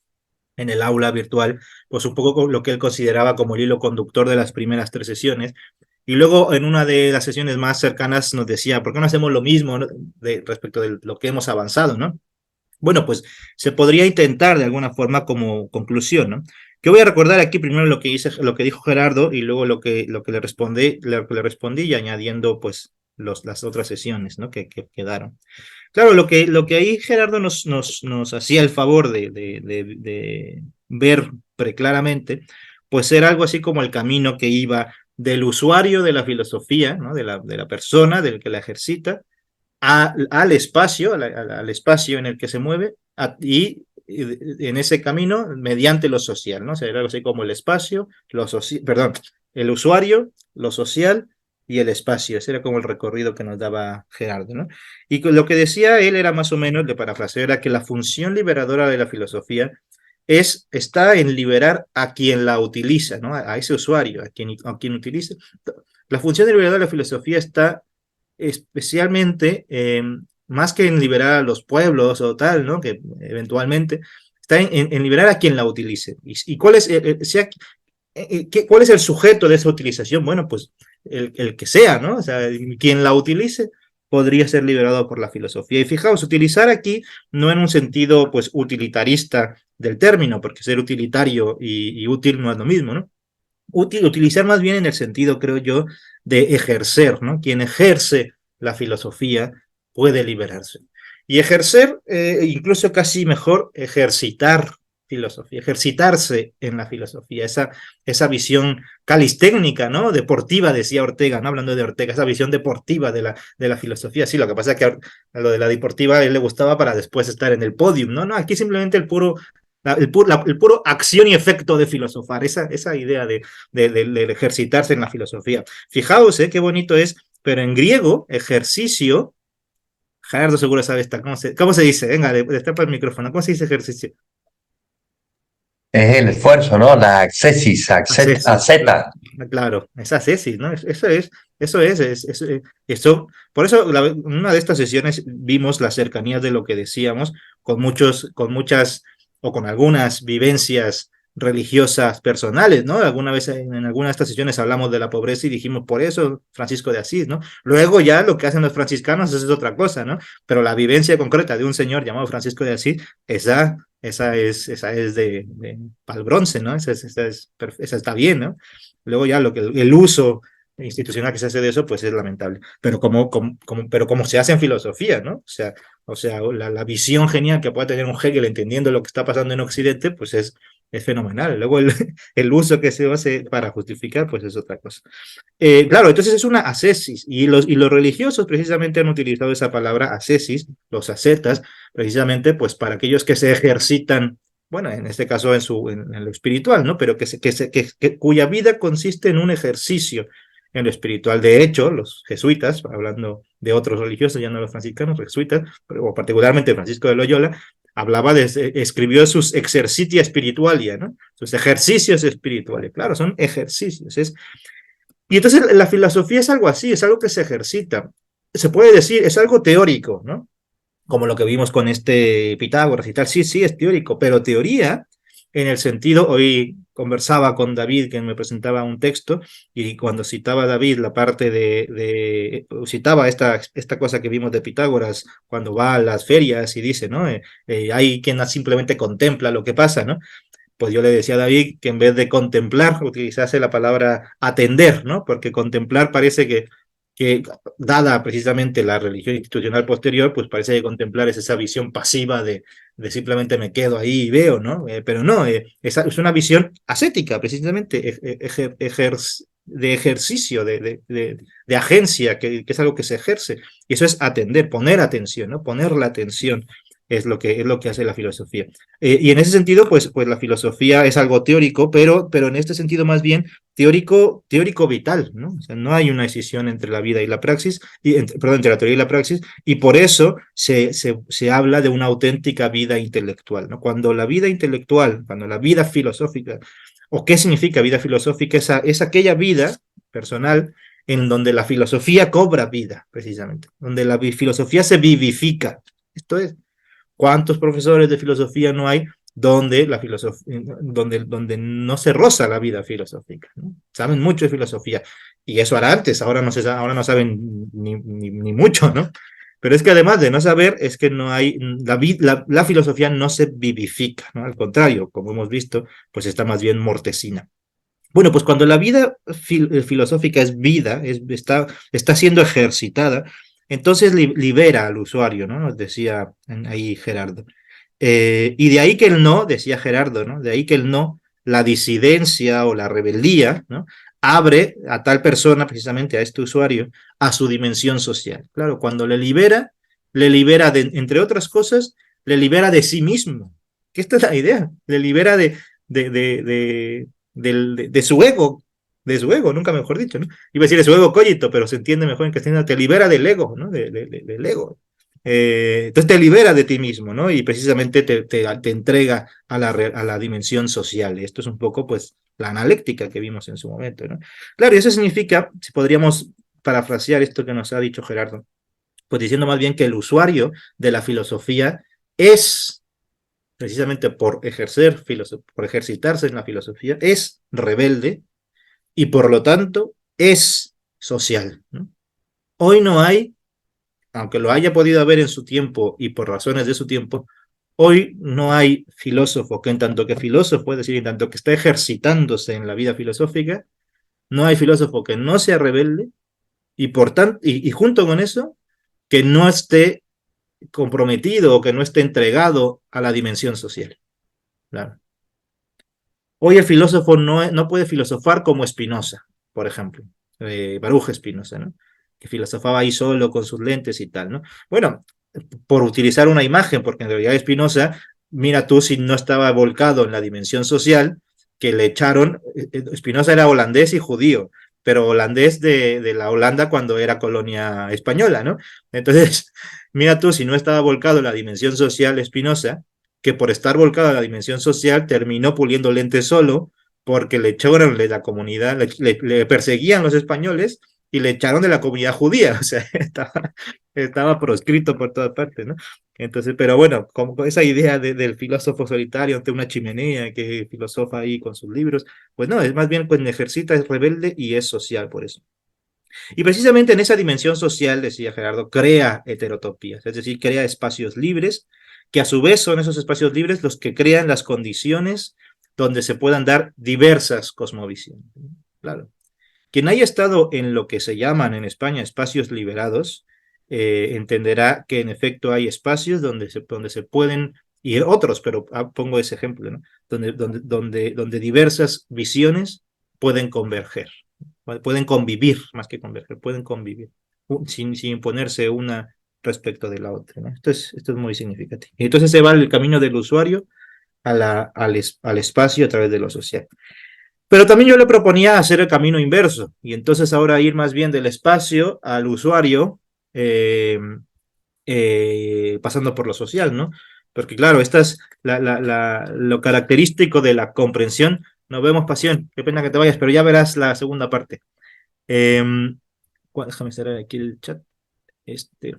en el aula virtual, pues un poco lo que él consideraba como el hilo conductor de las primeras 3 sesiones, Y luego en una de las sesiones más cercanas nos decía, ¿por qué no hacemos lo mismo, ¿no? Respecto de lo que hemos avanzado, ¿no? Bueno, pues se podría intentar de alguna forma como conclusión, ¿no? Que voy a recordar aquí primero lo que hice, lo que dijo Gerardo y luego lo que le respondí y añadiendo pues las otras sesiones, ¿no? Que quedaron. Claro, lo que ahí Gerardo nos hacía el favor de ver preclaramente, pues era algo así como el camino que iba del usuario de la filosofía, ¿no? De la persona, del que la ejercita, al espacio, al espacio en el que se mueve, y en ese camino mediante lo social, ¿no? O sea, era algo así como el espacio, perdón, el usuario, lo social y el espacio. Ese era como el recorrido que nos daba Gerardo, ¿no? Y lo que decía él era más o menos, de parafraseo, era que la función liberadora de la filosofía está en liberar a quien la utiliza, ¿no? A ese usuario, a quien utiliza. La función liberadora de la filosofía está especialmente, más que en liberar a los pueblos o tal, ¿no? Que eventualmente está en liberar a quien la utilice. ¿Y cuál es, cuál es el sujeto de esa utilización? Bueno, pues el que sea, ¿no? O sea, quien la utilice podría ser liberado por la filosofía. Y fijaos, utilizar aquí no en un sentido, pues, utilitarista del término, porque ser utilitario y útil no es lo mismo, ¿no? Utilizar más bien en el sentido, creo yo, de ejercer, ¿no? Quien ejerce la filosofía puede liberarse. Y ejercer, incluso casi mejor, ejercitar filosofía, ejercitarse en la filosofía, esa visión calistécnica, ¿no? Deportiva, decía Ortega, ¿no? Hablando de Ortega, esa visión deportiva de la filosofía. Sí, lo que pasa es que a lo de la deportiva a él le gustaba para después estar en el podium, ¿no? No, aquí simplemente el puro acción y efecto de filosofar, esa idea de ejercitarse en la filosofía. Fijaos, qué bonito es, pero en griego, ejercicio, Gerardo seguro sabe esta, ¿cómo se dice? Venga, destapa el micrófono, ¿cómo se dice ejercicio?
Es el esfuerzo, ¿no? La accesis,
Ascesis,
aceta.
claro, es ascesis, ¿no? Eso, por eso en una de estas sesiones vimos las cercanías de lo que decíamos, con muchas o con algunas vivencias religiosas personales, ¿no? Alguna vez en alguna de estas sesiones hablamos de la pobreza y dijimos, por eso Francisco de Asís, ¿no? Luego ya lo que hacen los franciscanos es otra cosa, ¿no? Pero la vivencia concreta de un señor llamado Francisco de Asís, esa es de pal bronce, ¿no? Esa está bien, ¿no? Luego ya el uso institucional que se hace de eso, pues es lamentable. Pero como se hace en filosofía, ¿no? O sea, la visión genial que puede tener un Hegel entendiendo lo que está pasando en Occidente, pues es fenomenal. Luego el uso que se hace para justificar, pues es otra cosa. Claro, entonces es una ascesis, y los religiosos precisamente han utilizado esa palabra ascesis, los ascetas, precisamente pues para aquellos que se ejercitan, bueno, en este caso en lo espiritual, ¿no? Pero cuya vida consiste en un ejercicio en lo espiritual. De hecho, los jesuitas, hablando de otros religiosos, ya no los franciscanos, jesuitas, o particularmente Francisco de Loyola, escribió sus exercitia spiritualia, ¿no? Sus ejercicios espirituales. Claro, son ejercicios, y entonces la filosofía es algo así, es algo que se ejercita. Se puede decir, es algo teórico, ¿no? Como lo que vimos con este Pitágoras y tal. Sí, sí, es teórico, pero teoría en el sentido, hoy conversaba con David, que me presentaba un texto, y cuando citaba David la parte citaba esta cosa que vimos de Pitágoras, cuando va a las ferias y dice, ¿no? Hay quien simplemente contempla lo que pasa, ¿no? Pues yo le decía a David que en vez de contemplar, utilizase la palabra atender, ¿no? Porque contemplar parece que dada precisamente la religión institucional posterior, pues parece que contemplar es esa visión pasiva de simplemente me quedo ahí y veo, ¿no? Pero no, es una visión ascética, precisamente, de ejercicio, de agencia, que es algo que se ejerce. Y eso es atender, poner atención, ¿no? Poner la atención es lo que hace la filosofía. Y en ese sentido, pues la filosofía es algo teórico, pero en este sentido más bien teórico vital, ¿no? O sea, no hay una decisión entre la vida y la praxis, perdón, entre la teoría y la praxis, y por eso se habla de una auténtica vida intelectual, ¿no? Cuando la vida filosófica, ¿o qué significa vida filosófica? Es aquella vida personal en donde la filosofía cobra vida, precisamente, donde la filosofía se vivifica. Esto es, ¿cuántos profesores de filosofía no hay donde no se roza la vida filosófica, ¿no? Saben mucho de filosofía, Y eso era antes, ahora no saben ni mucho, ¿no? Pero es que además de no saber, es que no hay, la filosofía no se vivifica, ¿no? Al contrario, como hemos visto, pues está más bien mortecina. Bueno, pues cuando la vida filosófica es vida, está siendo ejercitada, entonces libera al usuario, ¿no? Nos decía ahí Gerardo. Y de ahí que el no, decía Gerardo, ¿no? De ahí que el no, la disidencia o la rebeldía, ¿no? Abre a tal persona, precisamente a este usuario, a su dimensión social. Claro, cuando le libera de, entre otras cosas, le libera de sí mismo. Que esta es la idea, le libera de, de, de, de su ego, nunca mejor dicho, ¿no? Iba a decir de su ego cogito, pero se entiende mejor en castellano, te libera del ego, ¿no? Del ego. Entonces te libera de ti mismo, ¿no? Y precisamente te entrega a la dimensión social. Y esto es un poco, pues, la analéctica que vimos en su momento, ¿no? Claro, y eso significa, si podríamos parafrasear esto que nos ha dicho Gerardo, pues diciendo más bien que el usuario de la filosofía es, precisamente por ejercitarse en la filosofía, es rebelde y por lo tanto es social, ¿no? Hoy no hay, aunque lo haya podido haber en su tiempo y por razones de su tiempo, hoy no hay filósofo que en tanto que filósofo, es decir, en tanto que está ejercitándose en la vida filosófica, no hay filósofo que no sea rebelde y por tanto, y junto con eso, que no esté comprometido o que no esté entregado a la dimensión social. Claro. Hoy el filósofo no puede filosofar como Spinoza, por ejemplo, Baruch Spinoza, ¿no? Que filosofaba ahí solo con sus lentes y tal, ¿no? Bueno, por utilizar una imagen, porque en realidad Spinoza, mira tú si no estaba volcado en la dimensión social, que le echaron, Spinoza era holandés y judío, pero holandés de la Holanda cuando era colonia española, ¿no? Entonces, mira tú si no estaba volcado en la dimensión social Spinoza, que por estar volcado en la dimensión social terminó puliendo lentes solo, porque le echaron de la comunidad, le perseguían los españoles y le echaron de la comunidad judía, o sea, estaba proscrito por todas partes, ¿no? Entonces, pero bueno, como esa idea del filósofo solitario ante una chimenea que filosofa ahí con sus libros, pues no, es más bien cuando ejercita, es rebelde y es social por eso. Y precisamente en esa dimensión social, decía Gerardo, crea heterotopías, es decir, crea espacios libres, que a su vez son esos espacios libres los que crean las condiciones donde se puedan dar diversas cosmovisiones. Claro. Quien haya estado en lo que se llaman en España espacios liberados, entenderá que en efecto hay espacios donde se pueden, y otros, pero pongo ese ejemplo, ¿no? Donde diversas visiones pueden converger, pueden convivir, más que converger, pueden convivir, sin imponerse una respecto de la otra, ¿no? Esto es muy significativo. Y entonces se va el camino del usuario al espacio a través de lo social. Pero también yo le proponía hacer el camino inverso y entonces ahora ir más bien del espacio al usuario, eh, pasando por lo social, ¿no? Porque claro, esta es lo característico de la comprensión. Nos vemos, Pasión. Qué pena que te vayas, pero ya verás la segunda parte. Eh, Déjame cerrar aquí el chat. Este.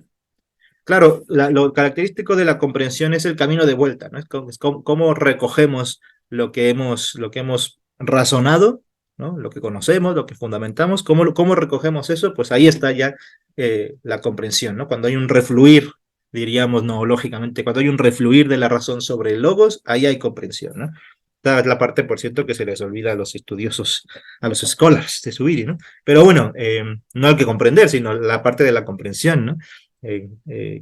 Claro, lo característico de la comprensión es el camino de vuelta, ¿no? Es cómo recogemos lo que hemos razonado, ¿no? Lo que conocemos, lo que fundamentamos, cómo recogemos eso, pues ahí está ya la comprensión, ¿no? Cuando hay un refluir, diríamos, no, lógicamente, cuando hay un refluir de la razón sobre el logos, ahí hay comprensión, ¿no? Esta es la parte, por cierto, que se les olvida a los estudiosos, a los scholars de Zubiri, ¿no? Pero bueno, no hay que comprender, sino la parte de la comprensión, ¿no? Que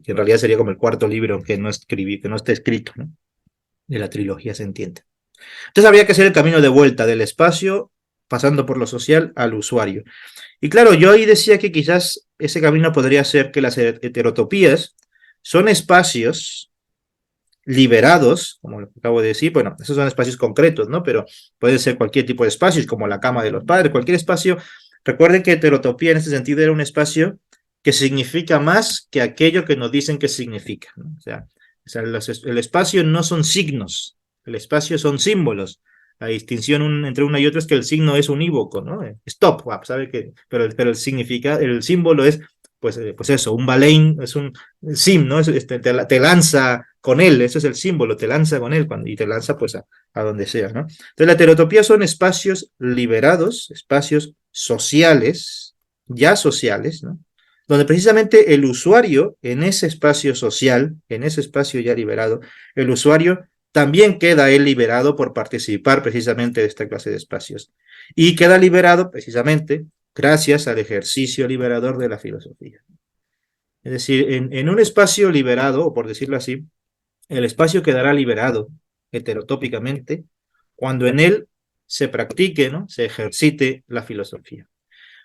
en realidad sería como el cuarto libro que no escribí, que no está escrito, ¿no? De la trilogía Se entiende. Entonces habría que hacer el camino de vuelta del espacio, pasando por lo social, al usuario. Y claro, yo ahí decía que quizás ese camino podría ser que las heterotopías son espacios liberados, como lo acabo de decir, bueno, esos son espacios concretos, ¿no? Pero puede ser cualquier tipo de espacios, como la cama de los padres, cualquier espacio. Recuerden que heterotopía en este sentido era un espacio que significa más que aquello que nos dicen que significa, ¿no? O sea el espacio no son signos, el espacio son símbolos. La distinción entre una y otra es que el signo es unívoco, ¿no? Stop, ¿sabe que? Pero el símbolo es, pues eso, un baleín, es un sim, ¿no? Te lanza con él, ese es el símbolo, te lanza con él y te lanza pues a donde sea, ¿no? Entonces la heterotopía son espacios liberados, espacios sociales, ya sociales, ¿no? Donde precisamente el usuario, en ese espacio social, en ese espacio ya liberado, el usuario también queda él liberado por participar precisamente de esta clase de espacios. Y queda liberado precisamente gracias al ejercicio liberador de la filosofía. Es decir, en un espacio liberado, o por decirlo así, el espacio quedará liberado heterotópicamente cuando en él se practique, ¿no? Se ejercite la filosofía.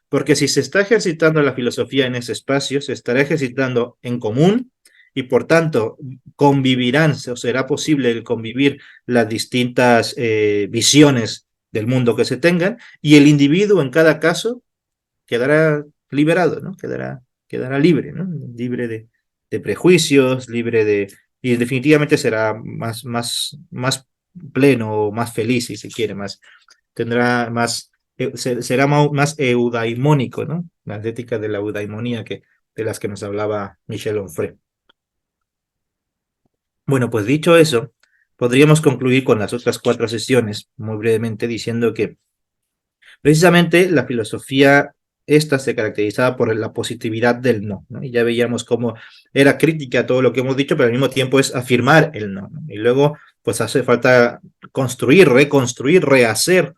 Porque si se está ejercitando la filosofía en ese espacio, se estará ejercitando en común y por tanto convivirán, o será posible el convivir las distintas visiones del mundo que se tengan y el individuo en cada caso quedará liberado, ¿no? Quedará libre, ¿no? Libre de prejuicios, libre de... Y definitivamente será más pleno, más feliz, si se quiere, tendrá más, será más eudaimónico, ¿no? Las éticas de la eudaimonía de las que nos hablaba Michel Onfray. Bueno, pues dicho eso, podríamos concluir con las otras 4 sesiones, muy brevemente, diciendo que precisamente la filosofía esta se caracterizaba por la positividad del no, ¿no? Y ya veíamos cómo era crítica a todo lo que hemos dicho, pero al mismo tiempo es afirmar el no, ¿no? Y luego, pues hace falta construir, reconstruir, rehacer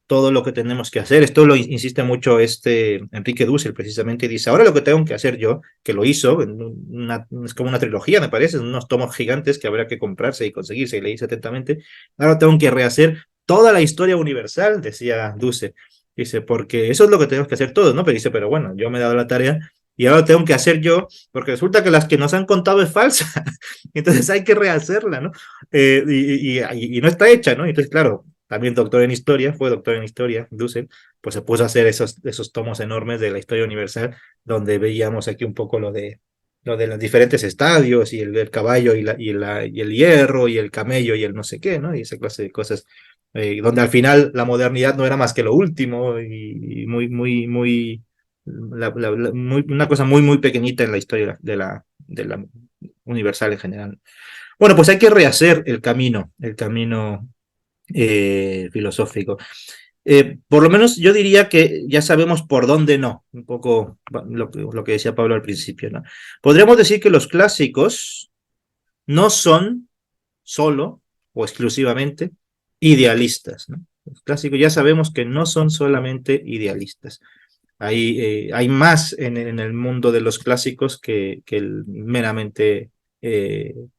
todo lo que tenemos que hacer. Esto lo insiste mucho Enrique Dussel, precisamente, y dice, ahora lo que tengo que hacer yo, que lo hizo, es como una trilogía, me parece, unos tomos gigantes que habrá que comprarse y conseguirse, y leí atentamente, ahora tengo que rehacer toda la historia universal, decía Dussel. Dice, porque eso es lo que tenemos que hacer todos, ¿no? Pero dice, pero bueno, yo me he dado la tarea y ahora lo tengo que hacer yo, porque resulta que las que nos han contado es falsa. Entonces hay que rehacerla, ¿no? Y no está hecha, ¿no? Entonces, claro, también doctor en historia, fue doctor en historia, Dussel, pues se puso a hacer esos tomos enormes de la historia universal, donde veíamos aquí un poco lo de los diferentes estadios, y el caballo, y el hierro, y el camello, y el no sé qué, ¿no? Y esa clase de cosas donde al final la modernidad no era más que lo último y una cosa muy pequeñita en la historia de la universal en general. Bueno, pues hay que rehacer el camino filosófico. Por lo menos yo diría que ya sabemos por dónde no, un poco lo que decía Pablo al principio, ¿no? Podríamos decir que los clásicos no son solo o exclusivamente idealistas, ¿no? Los clásicos ya sabemos que no son solamente idealistas. Hay más en el mundo de los clásicos que el meramente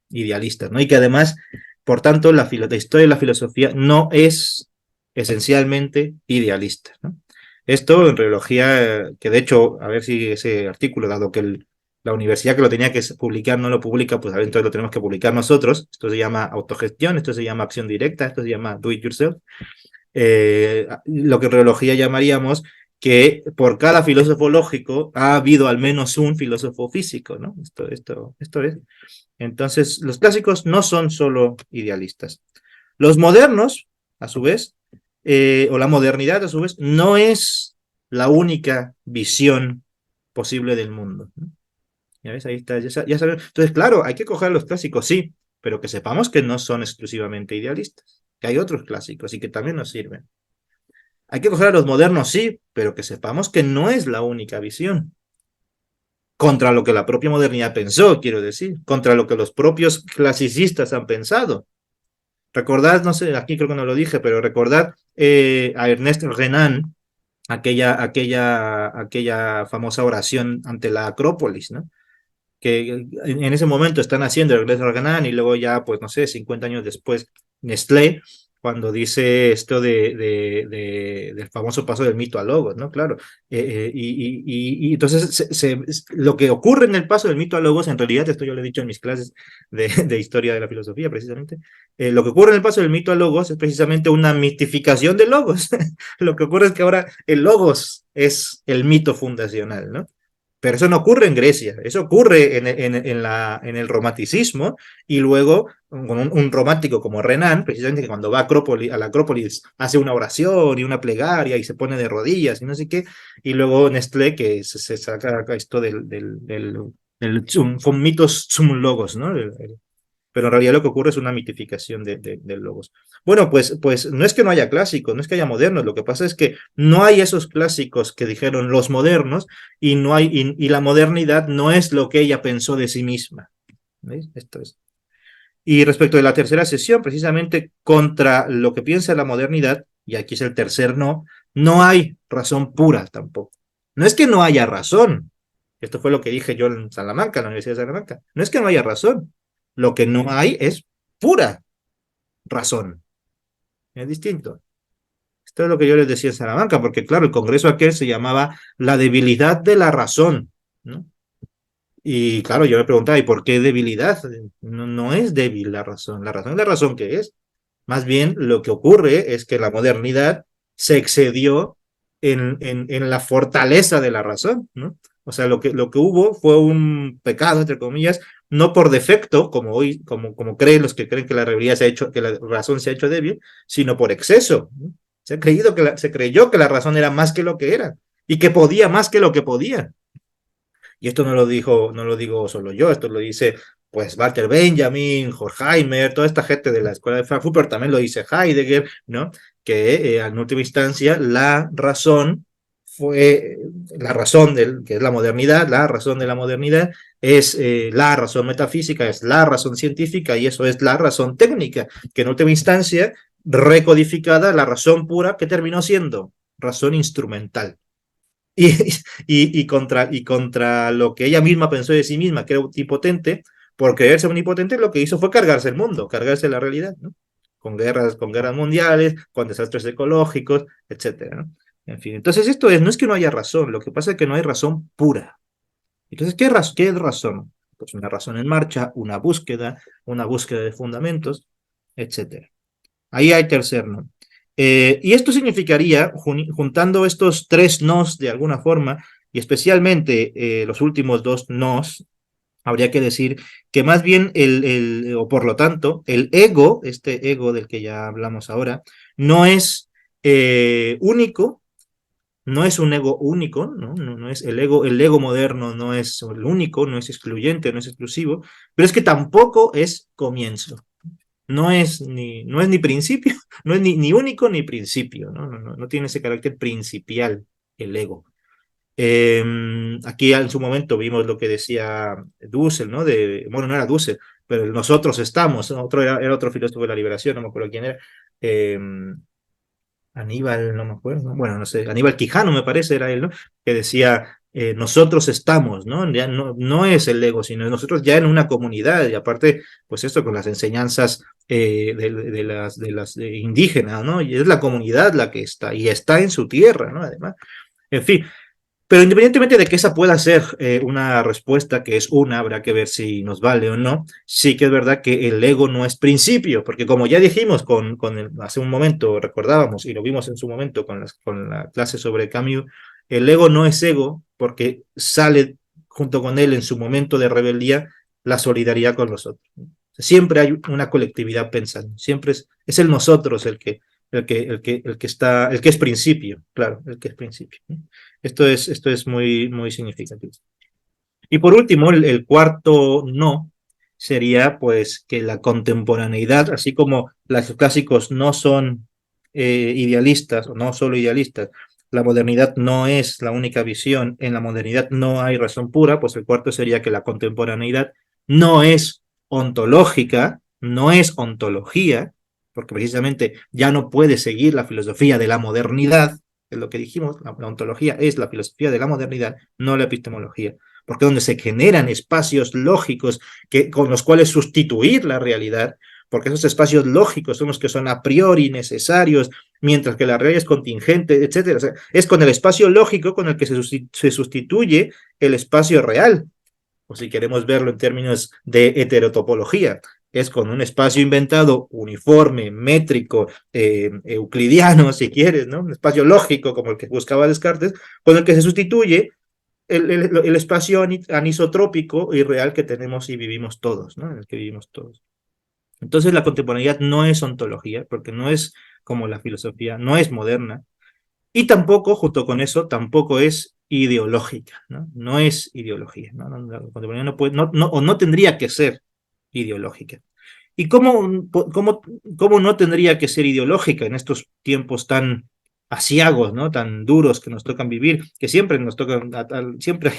idealistas, ¿no? Y que además, por tanto, la historia de la filosofía no es esencialmente idealista, ¿no? Esto en Reología, que de hecho, a ver si ese artículo, dado que la universidad que lo tenía que publicar no lo publica, pues entonces lo tenemos que publicar nosotros. Esto se llama autogestión, esto se llama acción directa, esto se llama do it yourself. Lo que en Reología llamaríamos que por cada filósofo lógico ha habido al menos un filósofo físico, ¿no? Esto es. Entonces, los clásicos no son solo idealistas. Los modernos, a su vez, o la modernidad, a su vez, no es la única visión posible del mundo, ¿no? Ya ves, ahí está, ya sabemos. Entonces, claro, hay que coger los clásicos, sí, pero que sepamos que no son exclusivamente idealistas, que hay otros clásicos y que también nos sirven. Hay que coger a los modernos, sí, pero que sepamos que no es la única visión. Contra lo que la propia modernidad pensó, quiero decir, contra lo que los propios clasicistas han pensado. Recordad, no sé, aquí creo que no lo dije, pero recordad a Ernest Renan, aquella famosa oración ante la Acrópolis, ¿no? Que en ese momento están haciendo el Ernest Renan y luego ya, pues no sé, 50 años después, Nestlé, cuando dice esto del famoso paso del mito al logos, ¿no? Claro. Y entonces lo que ocurre en el paso del mito al logos, en realidad, esto yo lo he dicho en mis clases de historia de la filosofía, precisamente, lo que ocurre en el paso del mito al logos es precisamente una mitificación del logos. Lo que ocurre es que ahora el logos es el mito fundacional, ¿no? Pero eso no ocurre en Grecia, eso ocurre en el romanticismo, y luego con un romántico como Renan, precisamente que cuando va a la Acrópolis hace una oración y una plegaria y se pone de rodillas y no sé qué, y luego Nestlé que se saca esto del mitos sum logos, ¿no? pero en realidad lo que ocurre es una mitificación del logos. Bueno, pues no es que no haya clásicos, no es que haya modernos, lo que pasa es que no hay esos clásicos que dijeron los modernos y, no hay, y la modernidad no es lo que ella pensó de sí misma. ¿Veis? Esto es. Y respecto de la tercera sesión, precisamente contra lo que piensa la modernidad, y aquí es el tercer no, no hay razón pura tampoco. No es que no haya razón. Esto fue lo que dije yo en Salamanca, en la Universidad de Salamanca. No es que no haya razón. Lo que no hay es pura razón. Es distinto. Esto es lo que yo les decía en Salamanca, porque claro, el congreso aquel se llamaba la debilidad de la razón, ¿no? Y claro, yo me preguntaba, ¿y por qué debilidad? No, no es débil la razón es la razón que es. Más bien lo que ocurre es que la modernidad se excedió en la fortaleza de la razón, ¿no? O sea, lo que hubo fue un pecado, entre comillas, no por defecto, como hoy, como creen los que creen que la realidad se ha hecho, que la razón se ha hecho débil, sino por exceso, ¿no? Se creyó que la razón era más que lo que era y que podía más que lo que podía. Y esto no lo digo solo yo, esto lo dice pues Walter Benjamin, Horkheimer, toda esta gente de la escuela de Frankfurt, pero también lo dice Heidegger, ¿no? Que en última instancia la razón fue la razón que es la modernidad, la razón de la modernidad es la razón metafísica, es la razón científica y eso es la razón técnica, que en última instancia recodificada la razón pura que terminó siendo razón instrumental. Y, y contra lo que ella misma pensó de sí misma, que era omnipotente, por creerse omnipotente, lo que hizo fue cargarse el mundo, cargarse la realidad, ¿no? Con guerras mundiales, con desastres ecológicos, etcétera, ¿no? En fin, entonces esto es, no es que no haya razón, lo que pasa es que no hay razón pura. Entonces, ¿qué es razón? Pues una razón en marcha, una búsqueda de fundamentos, etcétera. Ahí hay tercer no. Y esto significaría, juntando estos tres nos de alguna forma, y especialmente los últimos dos nos, habría que decir que más bien o por lo tanto, el ego, este ego del que ya hablamos ahora, no es único, no es un ego único, ¿no? No es el ego moderno no es el único, no es excluyente, no es exclusivo, pero es que tampoco es comienzo. No es ni principio, no es ni único ni principio, ¿no? No tiene ese carácter principial el ego. Aquí en su momento vimos lo que decía Dussel, ¿no? Bueno, no era Dussel, pero el nosotros estamos, ¿no? Era otro filósofo de la liberación, no me acuerdo quién era. Eh, Aníbal, no me acuerdo, bueno, no sé, Aníbal Quijano me parece era él, ¿no? Que decía, nosotros estamos, ¿no? Ya no es el ego, sino nosotros ya en una comunidad, y aparte, pues esto con las enseñanzas de las indígenas, ¿no? Y es la comunidad la que está, y está en su tierra, ¿no? Además, en fin, pero independientemente de que esa pueda ser una respuesta, que es una, habrá que ver si nos vale o no, sí que es verdad que el ego no es principio, porque como ya dijimos hace un momento, recordábamos y lo vimos en su momento con la clase sobre Camus, el ego no es ego porque sale junto con él en su momento de rebeldía la solidaridad con los otros. Siempre hay una colectividad pensando, siempre es el nosotros el que es principio, claro, el que es principio. Esto es muy, muy significativo. Y por último, el cuarto no sería pues que la contemporaneidad, así como los clásicos no son idealistas o no solo idealistas, la modernidad no es la única visión, en la modernidad no hay razón pura, pues el cuarto sería que la contemporaneidad no es ontológica, no es ontología, porque precisamente ya no puede seguir la filosofía de la modernidad, es lo que dijimos, la ontología es la filosofía de la modernidad, no la epistemología, porque donde se generan espacios lógicos con los cuales sustituir la realidad, porque esos espacios lógicos son los que son a priori necesarios, mientras que la realidad es contingente, etcétera. O sea, es con el espacio lógico con el que se sustituye el espacio real, o si queremos verlo en términos de heterotopología, es con un espacio inventado uniforme, métrico, euclidiano, si quieres, ¿no? Un espacio lógico como el que buscaba Descartes, con el que se sustituye el espacio anisotrópico y real que tenemos y vivimos todos, ¿no? En el que vivimos todos. Entonces la contemporaneidad no es ontología, porque no es como la filosofía, no es moderna, y tampoco, junto con eso, tampoco es ideológica, ¿no? No es ideología, ¿no? La contemporaneidad no puede, o no tendría que ser ideológica. ¿Y cómo no tendría que ser ideológica en estos tiempos tan aciagos, ¿no? Tan duros que nos tocan vivir, que siempre nos tocan, siempre,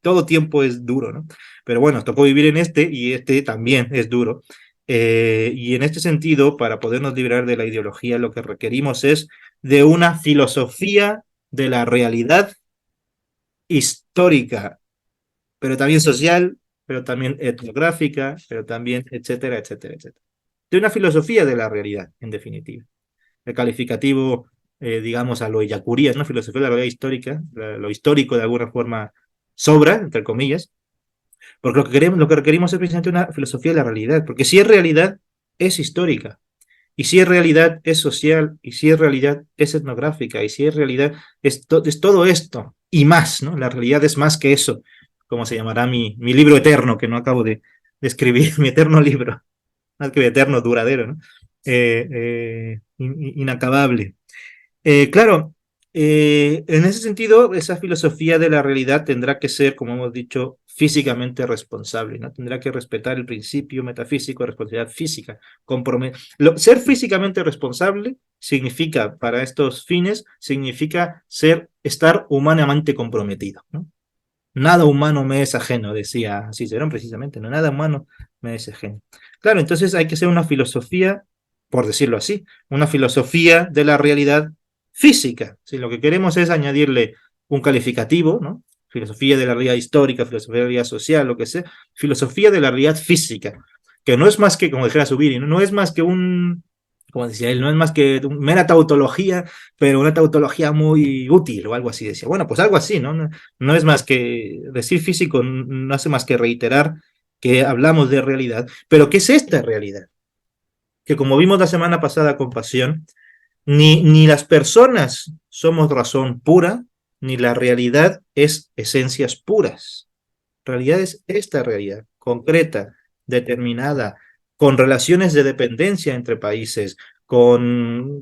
todo tiempo es duro, ¿no? Pero bueno, nos tocó vivir en este y este también es duro. Y en este sentido, para podernos liberar de la ideología, lo que requerimos es de una filosofía de la realidad histórica, pero también social, pero también etnográfica, pero también, etcétera, etcétera, etcétera. De una filosofía de la realidad, en definitiva. El calificativo, digamos, a lo yacurí, ¿no? Filosofía de la realidad histórica, lo histórico de alguna forma sobra, entre comillas, porque lo que requerimos es precisamente una filosofía de la realidad, porque si es realidad, es histórica, y si es realidad, es social, y si es realidad, es etnográfica, y si es realidad, es todo esto, y más, ¿no? La realidad es más que eso, como se llamará mi libro eterno, que no acabo de escribir, mi eterno libro, más que eterno, duradero, ¿no? Inacabable. Claro, en ese sentido, esa filosofía de la realidad tendrá que ser, como hemos dicho, físicamente responsable, ¿no? Tendrá que respetar el principio metafísico de responsabilidad física. Ser físicamente responsable significa, para estos fines, significa estar humanamente comprometido, ¿no? Nada humano me es ajeno, decía Cicerón precisamente, no, nada humano me es ajeno. Claro, entonces hay que hacer una filosofía, por decirlo así, una filosofía de la realidad física. Si lo que queremos es añadirle un calificativo, ¿no? Filosofía de la realidad histórica, filosofía de la realidad social, lo que sea, filosofía de la realidad física, que no es más que, como dijera Zubiri, no es más que como decía él, no es más que mera tautología, pero una tautología muy útil o algo así. Decía, bueno, pues algo así, ¿no? No es más que decir físico, no hace más que reiterar que hablamos de realidad, pero ¿qué es esta realidad? Que como vimos la semana pasada con Pasión, ni las personas somos razón pura, ni la realidad es esencias puras. Realidad es esta realidad, concreta, determinada, con relaciones de dependencia entre países, con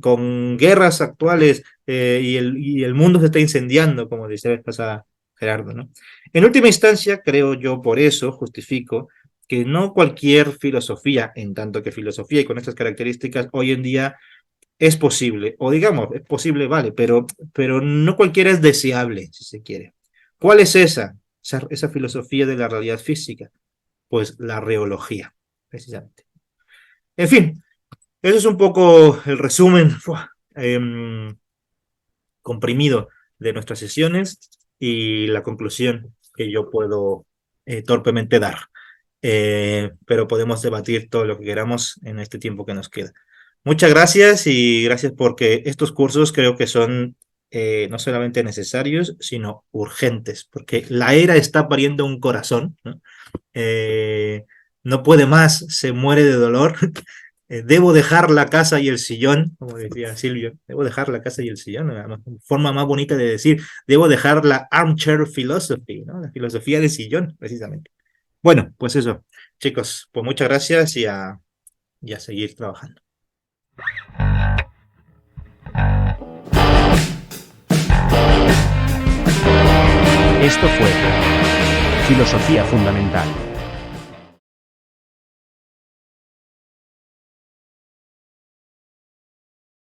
guerras actuales y el mundo se está incendiando, como decía la vez pasada Gerardo, ¿no? En última instancia, creo yo, por eso justifico que no cualquier filosofía, en tanto que filosofía y con estas características, hoy en día es posible, o digamos, es posible, vale, pero no cualquiera es deseable, si se quiere. ¿Cuál es esa filosofía de la realidad física? Pues la reología, precisamente. En fin, eso es un poco el resumen comprimido de nuestras sesiones y la conclusión que yo puedo torpemente dar. Pero podemos debatir todo lo que queramos en este tiempo que nos queda. Muchas gracias y gracias porque estos cursos creo que son no solamente necesarios, sino urgentes, porque la era está pariendo un corazón, ¿no? No puede más, se muere de dolor. Debo dejar la casa y el sillón, como decía Silvio, debo dejar la casa y el sillón, una forma más bonita de decir, debo dejar la armchair philosophy, ¿no? La filosofía de sillón, precisamente. Bueno, pues eso, chicos, pues muchas gracias y a seguir trabajando.
Esto fue Filosofía Fundamental.